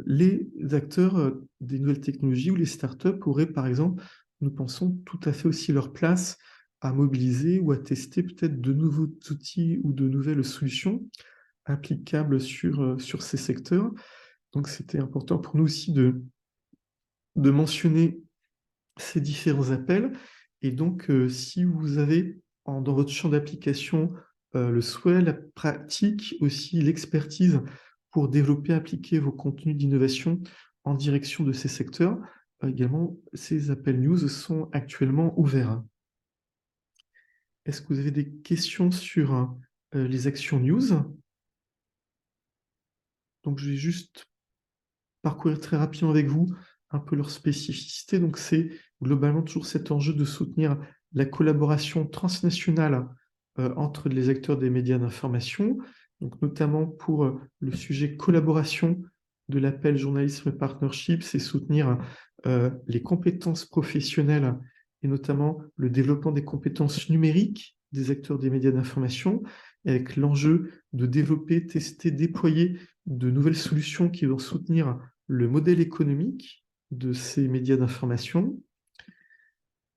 Les acteurs des nouvelles technologies ou les startups auraient, par exemple, nous pensons tout à fait aussi leur place à mobiliser ou à tester peut-être de nouveaux outils ou de nouvelles solutions applicables sur ces secteurs. Donc, c'était important pour nous aussi de mentionner ces différents appels. Et donc, si vous avez dans votre champ d'application le souhait, la pratique, aussi l'expertise pour développer, appliquer vos contenus d'innovation en direction de ces secteurs, également, ces appels news sont actuellement ouverts. Est-ce que vous avez des questions sur les actions news? Donc, je vais juste parcourir très rapidement avec vous un peu leur spécificité. Donc, c'est globalement toujours cet enjeu de soutenir la collaboration transnationale entre les acteurs des médias d'information, donc notamment pour le sujet collaboration de l'appel journalisme partnership, c'est soutenir les compétences professionnelles et notamment le développement des compétences numériques des acteurs des médias d'information, avec l'enjeu de développer, tester, déployer de nouvelles solutions qui vont soutenir le modèle économique de ces médias d'information.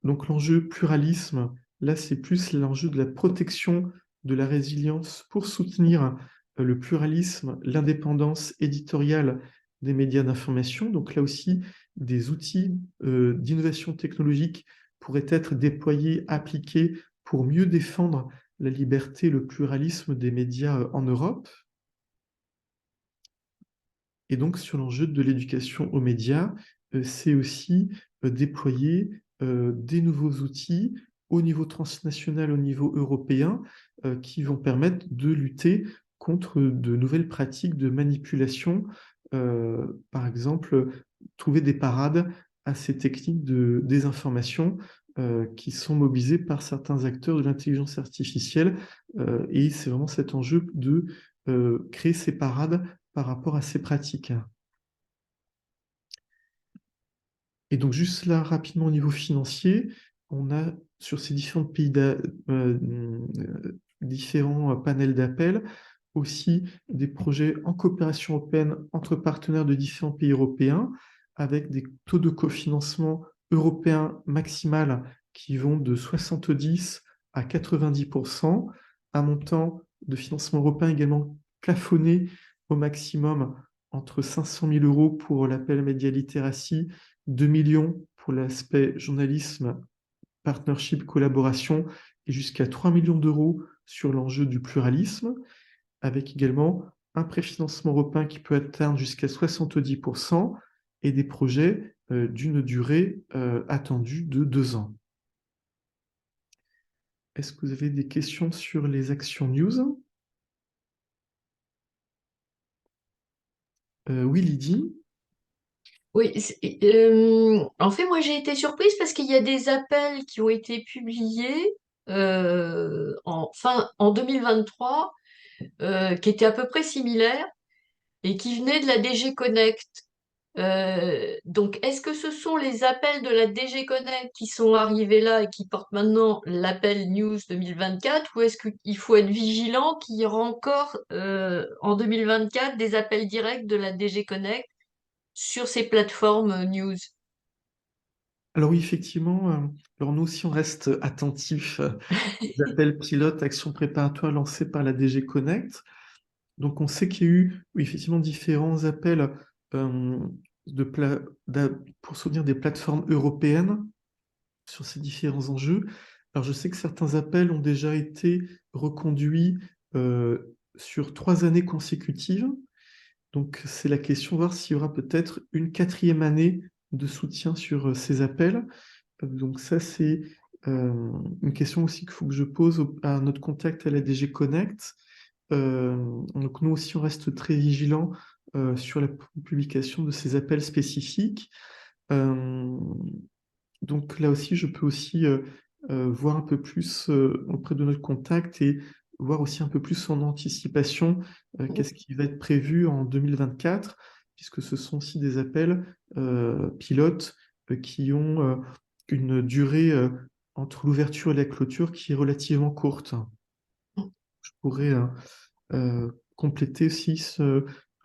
Donc l'enjeu pluralisme, là c'est plus l'enjeu de la protection de la résilience pour soutenir le pluralisme, l'indépendance éditoriale des médias d'information. Donc là aussi, des outils d'innovation technologique pourraient être déployés, appliqués pour mieux défendre la liberté, le pluralisme des médias en Europe. Et donc, sur l'enjeu de l'éducation aux médias, c'est aussi déployer des nouveaux outils au niveau transnational, au niveau européen, qui vont permettre de lutter contre de nouvelles pratiques de manipulation. Par exemple, trouver des parades à ces techniques de désinformation qui sont mobilisées par certains acteurs de l'intelligence artificielle. Et c'est vraiment cet enjeu de créer ces parades par rapport à ces pratiques. Et donc juste là, rapidement au niveau financier, on a sur ces différents pays, différents panels d'appels, aussi des projets en coopération européenne entre partenaires de différents pays européens, avec des taux de cofinancement européens maximal qui vont de 70 à 90%, un montant de financement européen également plafonné au maximum entre 500 000 euros pour l'appel Média Literacy, 2 millions pour l'aspect journalisme, partnership, collaboration, et jusqu'à 3 millions d'euros sur l'enjeu du pluralisme, avec également un préfinancement européen qui peut atteindre jusqu'à 70% et des projets d'une durée attendue de 2 ans. Est-ce que vous avez des questions sur les actions news? Oui, Lydie. Oui, en fait, moi j'ai été surprise parce qu'il y a des appels qui ont été publiés en 2023 qui étaient à peu près similaires et qui venaient de la DG Connect. Donc, est-ce que ce sont les appels de la DG Connect qui sont arrivés là et qui portent maintenant l'appel News 2024 ou est-ce qu'il faut être vigilant qu'il y aura encore en 2024 des appels directs de la DG Connect sur ces plateformes news? Alors oui, effectivement, alors nous aussi on reste attentifs aux appels pilotes, actions préparatoires lancés par la DG Connect. Donc on sait qu'il y a eu oui, effectivement différents appels euh, pour soutenir des plateformes européennes sur ces différents enjeux. Alors je sais que certains appels ont déjà été reconduits sur 3 années consécutives. Donc c'est la question de voir s'il y aura peut-être une 4e année de soutien sur ces appels. Donc ça c'est une question aussi qu'il faut que je pose à notre contact à la DG Connect. Donc nous aussi on reste très vigilants sur la publication de ces appels spécifiques. Euh, donc là aussi, je peux aussi voir un peu plus auprès de notre contact et voir aussi un peu plus en anticipation qu'est-ce qui va être prévu en 2024, puisque ce sont aussi des appels pilotes qui ont une durée entre l'ouverture et la clôture qui est relativement courte. Je pourrais compléter aussi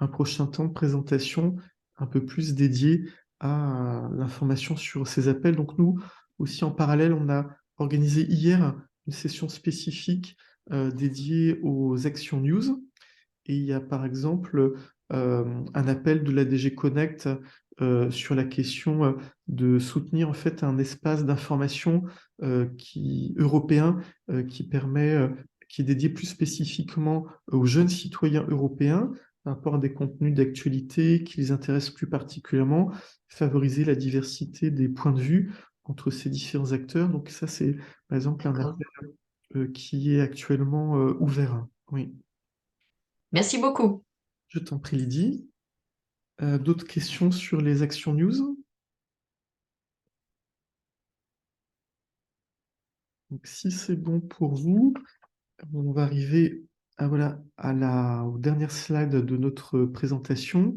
un prochain temps de présentation un peu plus dédié à l'information sur ces appels. Donc nous, aussi en parallèle, on a organisé hier une session spécifique dédiée aux actions news. Et il y a par exemple un appel de la DG Connect sur la question de soutenir en fait un espace d'information européen qui est dédié plus spécifiquement aux jeunes citoyens européens par rapport à des contenus d'actualité qui les intéressent plus particulièrement, favoriser la diversité des points de vue entre ces différents acteurs. Donc ça, c'est par exemple un D'accord. appel qui est actuellement ouvert. Oui, Merci beaucoup. je t'en prie, Lydie. D'autres questions sur les actions news? Donc, si c'est bon pour vous, on va arriver voilà, aux dernières slides de notre présentation.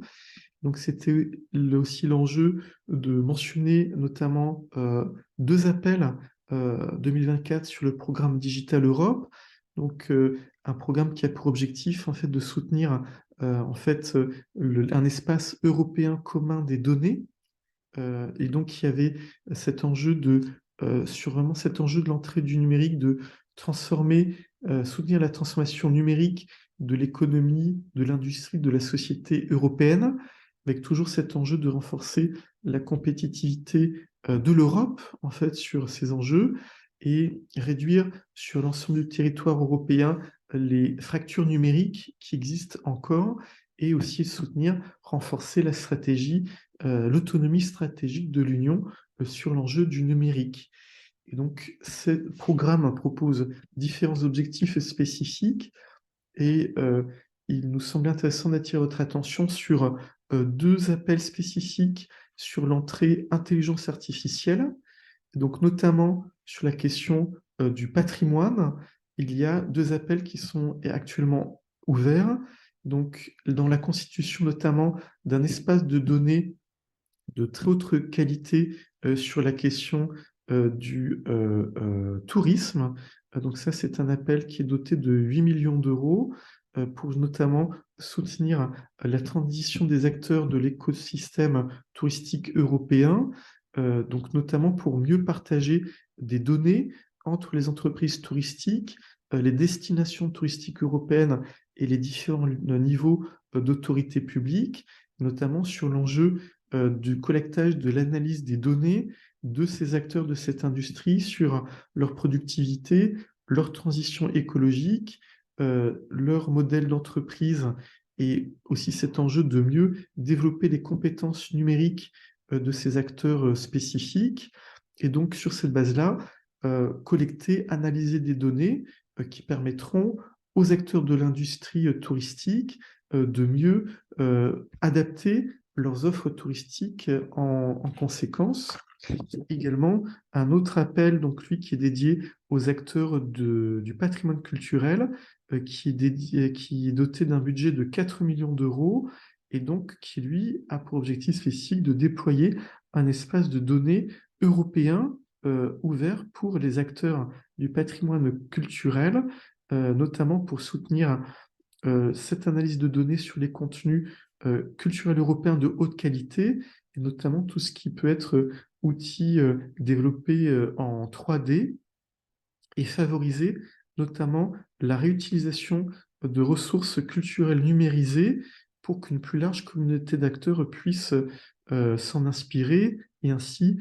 Donc, c'était aussi l'enjeu de mentionner notamment 2 appels 2024 sur le programme Digital Europe. Donc, un programme qui a pour objectif en fait, de soutenir un espace européen commun des données. Et donc, il y avait cet enjeu sur vraiment cet enjeu de l'entrée du numérique, de soutenir la transformation numérique de l'économie, de l'industrie, de la société européenne, avec toujours cet enjeu de renforcer la compétitivité de l'Europe, en fait, sur ces enjeux, et réduire sur l'ensemble du territoire européen les fractures numériques qui existent encore, et aussi soutenir, renforcer la stratégie l'autonomie stratégique de l'Union sur l'enjeu du numérique. Et donc, ce programme propose différents objectifs spécifiques et il nous semble intéressant d'attirer votre attention sur 2 appels spécifiques sur l'entrée intelligence artificielle, donc notamment sur la question du patrimoine. Il y a 2 appels qui sont actuellement ouverts, donc dans la constitution notamment d'un espace de données de très haute qualité sur la question du tourisme. Donc ça, c'est un appel qui est doté de 8 millions d'euros pour notamment soutenir la transition des acteurs de l'écosystème touristique européen, donc notamment pour mieux partager des données entre les entreprises touristiques, les destinations touristiques européennes et les différents niveaux d'autorité publique, notamment sur l'enjeu du collectage, de l'analyse des données de ces acteurs de cette industrie sur leur productivité, leur transition écologique, leur modèle d'entreprise et aussi cet enjeu de mieux développer les compétences numériques de ces acteurs spécifiques. Et donc, sur cette base-là, collecter, analyser des données qui permettront aux acteurs de l'industrie touristique de mieux adapter leurs offres touristiques en conséquence. Également, un autre appel, donc lui qui est dédié aux acteurs du patrimoine culturel, qui est doté d'un budget de 4 millions d'euros et donc qui, lui, a pour objectif spécifique de déployer un espace de données européen ouvert pour les acteurs du patrimoine culturel, notamment pour soutenir cette analyse de données sur les contenus culturels européens de haute qualité, et notamment tout ce qui peut être outils développés en 3D, et favoriser notamment la réutilisation de ressources culturelles numérisées pour qu'une plus large communauté d'acteurs puisse s'en inspirer et ainsi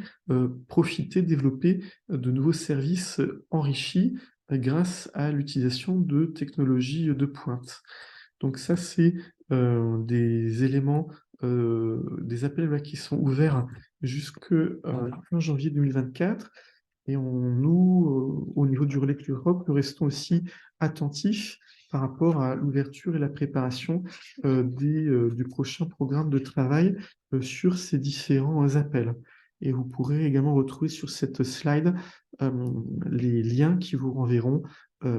profiter, développer de nouveaux services enrichis grâce à l'utilisation de technologies de pointe. Donc ça, c'est des éléments, des appels qui sont ouverts jusqu'au fin janvier 2024. Et nous, au niveau du Relais Europe, nous restons aussi attentifs par rapport à l'ouverture et la préparation du prochain programme de travail sur ces différents appels. Et vous pourrez également retrouver sur cette slide les liens qui vous renverront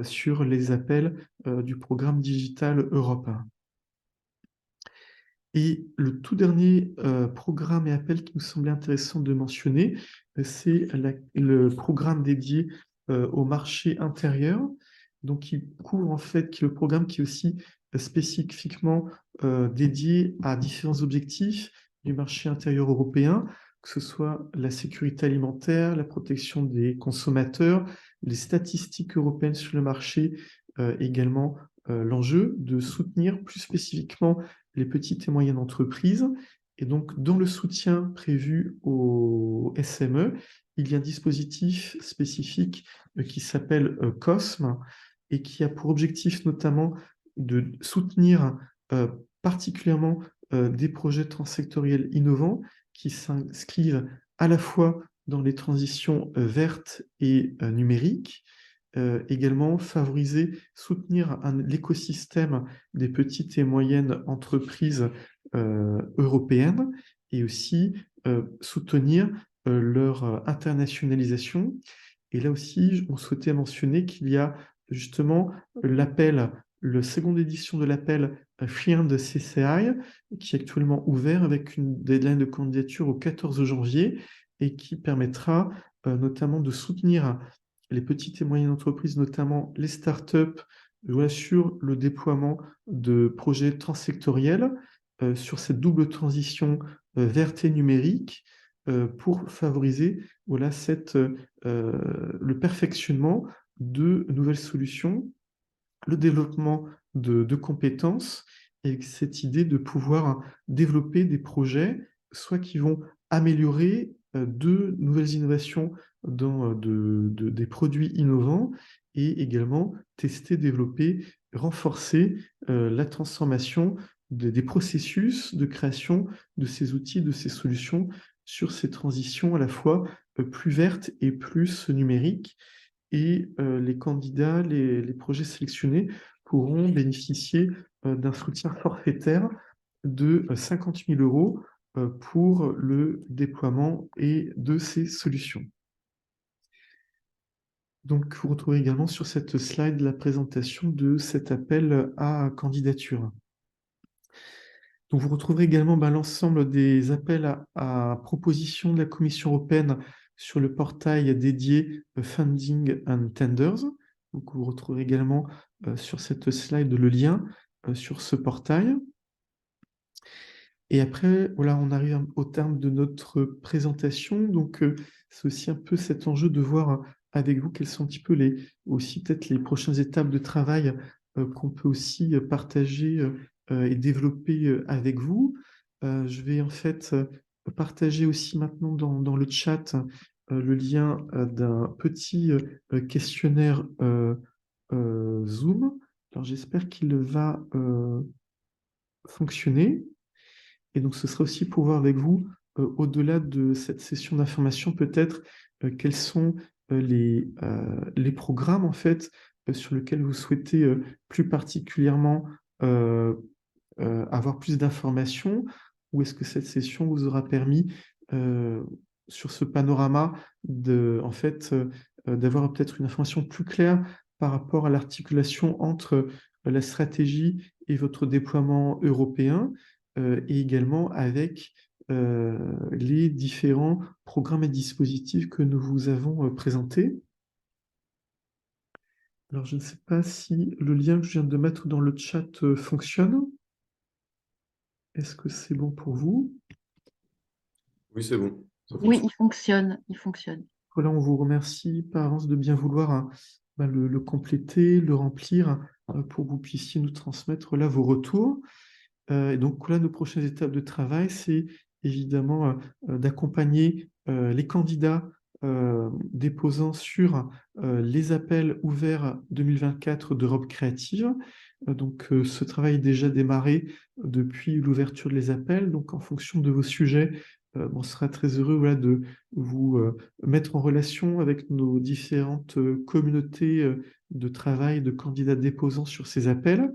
sur les appels du programme Digital Europe. Et le tout dernier programme et appel qui nous semblait intéressant de mentionner, c'est le programme dédié au marché intérieur, donc qui couvre en fait, qui est le programme qui est aussi spécifiquement dédié à différents objectifs du marché intérieur européen, que ce soit la sécurité alimentaire, la protection des consommateurs, les statistiques européennes sur le marché, également l'enjeu de soutenir plus spécifiquement les petites et moyennes entreprises. Et donc, dans le soutien prévu au SME, il y a un dispositif spécifique qui s'appelle COSME et qui a pour objectif notamment de soutenir particulièrement des projets transsectoriels innovants qui s'inscrivent à la fois dans les transitions vertes et numériques, également favoriser, soutenir l'écosystème des petites et moyennes entreprises européennes et aussi soutenir leur internationalisation. Et là aussi, on souhaitait mentionner qu'il y a justement l'appel, la seconde édition de l'appel Friand de CCI, qui est actuellement ouvert avec une deadline de candidature au 14 janvier et qui permettra notamment de soutenir les petites et moyennes entreprises, notamment les startups, sur le déploiement de projets transsectoriels sur cette double transition verte et numérique pour favoriser le perfectionnement de nouvelles solutions, le développement de compétences et cette idée de pouvoir développer des projets, soit qui vont améliorer de nouvelles innovations dans des produits innovants et également tester, développer, renforcer la transformation des processus de création de ces outils, de ces solutions sur ces transitions à la fois plus vertes et plus numériques. Et les candidats, les projets sélectionnés pourront bénéficier d'un soutien forfaitaire de 50 000 € pour le déploiement et de ces solutions. Donc, vous retrouvez également sur cette slide la présentation de cet appel à candidature. Donc, vous retrouverez également l'ensemble des appels à propositions de la Commission européenne sur le portail dédié Funding and Tenders. Donc, vous retrouverez également sur cette slide le lien sur ce portail. Et après, voilà, on arrive au terme de notre présentation. Donc, c'est aussi un peu cet enjeu de voir avec vous quelles sont un petit peu aussi peut-être les prochaines étapes de travail qu'on peut aussi partager et développer avec vous. Je vais en fait partager aussi maintenant dans le chat le lien d'un petit questionnaire Zoom. Alors, j'espère qu'il va fonctionner. Et donc, ce sera aussi pour voir avec vous, au-delà de cette session d'information, peut-être quels sont les programmes, en fait, sur lesquels vous souhaitez plus particulièrement euh, avoir plus d'informations, ou est-ce que cette session vous aura permis, euh, sur ce panorama, en fait, d'avoir peut-être une information plus claire par rapport à l'articulation entre la stratégie et votre déploiement européen, et également avec les différents programmes et dispositifs que nous vous avons présentés. Alors, je ne sais pas si le lien que je viens de mettre dans le chat fonctionne. Est-ce que c'est bon pour vous? Oui, c'est bon. Ça Oui, fonctionne. il fonctionne, il fonctionne. Voilà, on vous remercie par avance de bien vouloir le compléter, le remplir, pour que vous puissiez nous transmettre là vos retours. Et donc là, nos prochaines étapes de travail, c'est évidemment d'accompagner les candidats déposant sur les appels ouverts 2024 d'Europe créative. Donc ce travail est déjà démarré depuis l'ouverture des appels. Donc en fonction de vos sujets, on sera très heureux, voilà, de vous mettre en relation avec nos différentes communautés de travail de candidats déposant sur ces appels.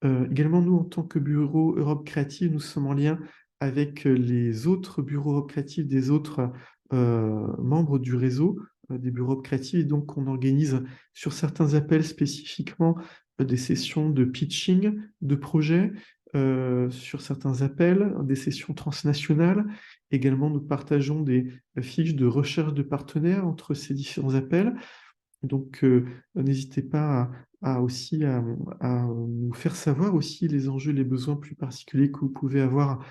Également, nous, en tant que bureau Europe Créative, nous sommes en lien avec les autres bureaux Europe Créative des autres membres du réseau des bureaux Europe Créative. Et donc, on organise sur certains appels spécifiquement des sessions de pitching de projets, sur certains appels, des sessions transnationales. Également, nous partageons des fiches de recherche de partenaires entre ces différents appels. Donc, n'hésitez pas aussi à nous faire savoir aussi les enjeux, les besoins plus particuliers que vous pouvez avoir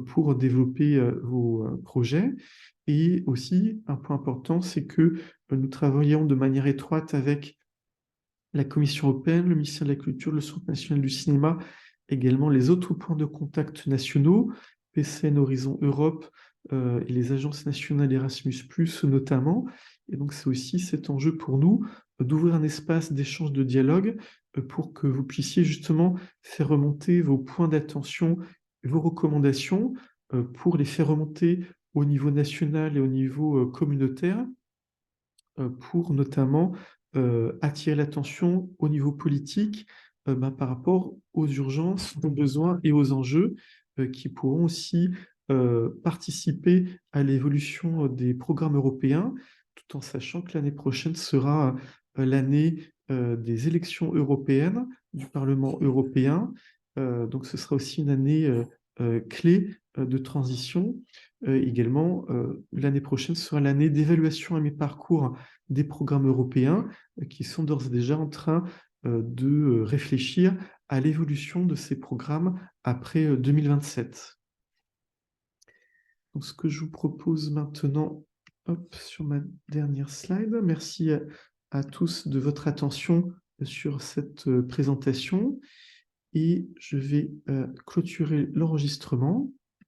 pour développer vos projets. Et aussi, un point important, c'est que nous travaillons de manière étroite avec la Commission européenne, le ministère de la Culture, le Centre national du cinéma, également les autres points de contact nationaux, PCN Horizon Europe, et les agences nationales Erasmus+, notamment. Et donc, c'est aussi cet enjeu pour nous d'ouvrir un espace d'échange, de dialogue, pour que vous puissiez justement faire remonter vos points d'attention, vos recommandations, pour les faire remonter au niveau national et au niveau communautaire, pour notamment attirer l'attention au niveau politique, par rapport aux urgences, aux besoins et aux enjeux qui pourront aussi participer à l'évolution des programmes européens, tout en sachant que l'année prochaine sera l'année des élections européennes, du Parlement européen. Donc ce sera aussi une année clé de transition. Également, l'année prochaine sera l'année d'évaluation à mi-parcours des programmes européens qui sont d'ores et déjà en train de réfléchir à l'évolution de ces programmes après 2027. Donc, ce que je vous propose maintenant, hop, sur ma dernière slide, merci à tous de votre attention sur cette présentation, et je vais clôturer l'enregistrement.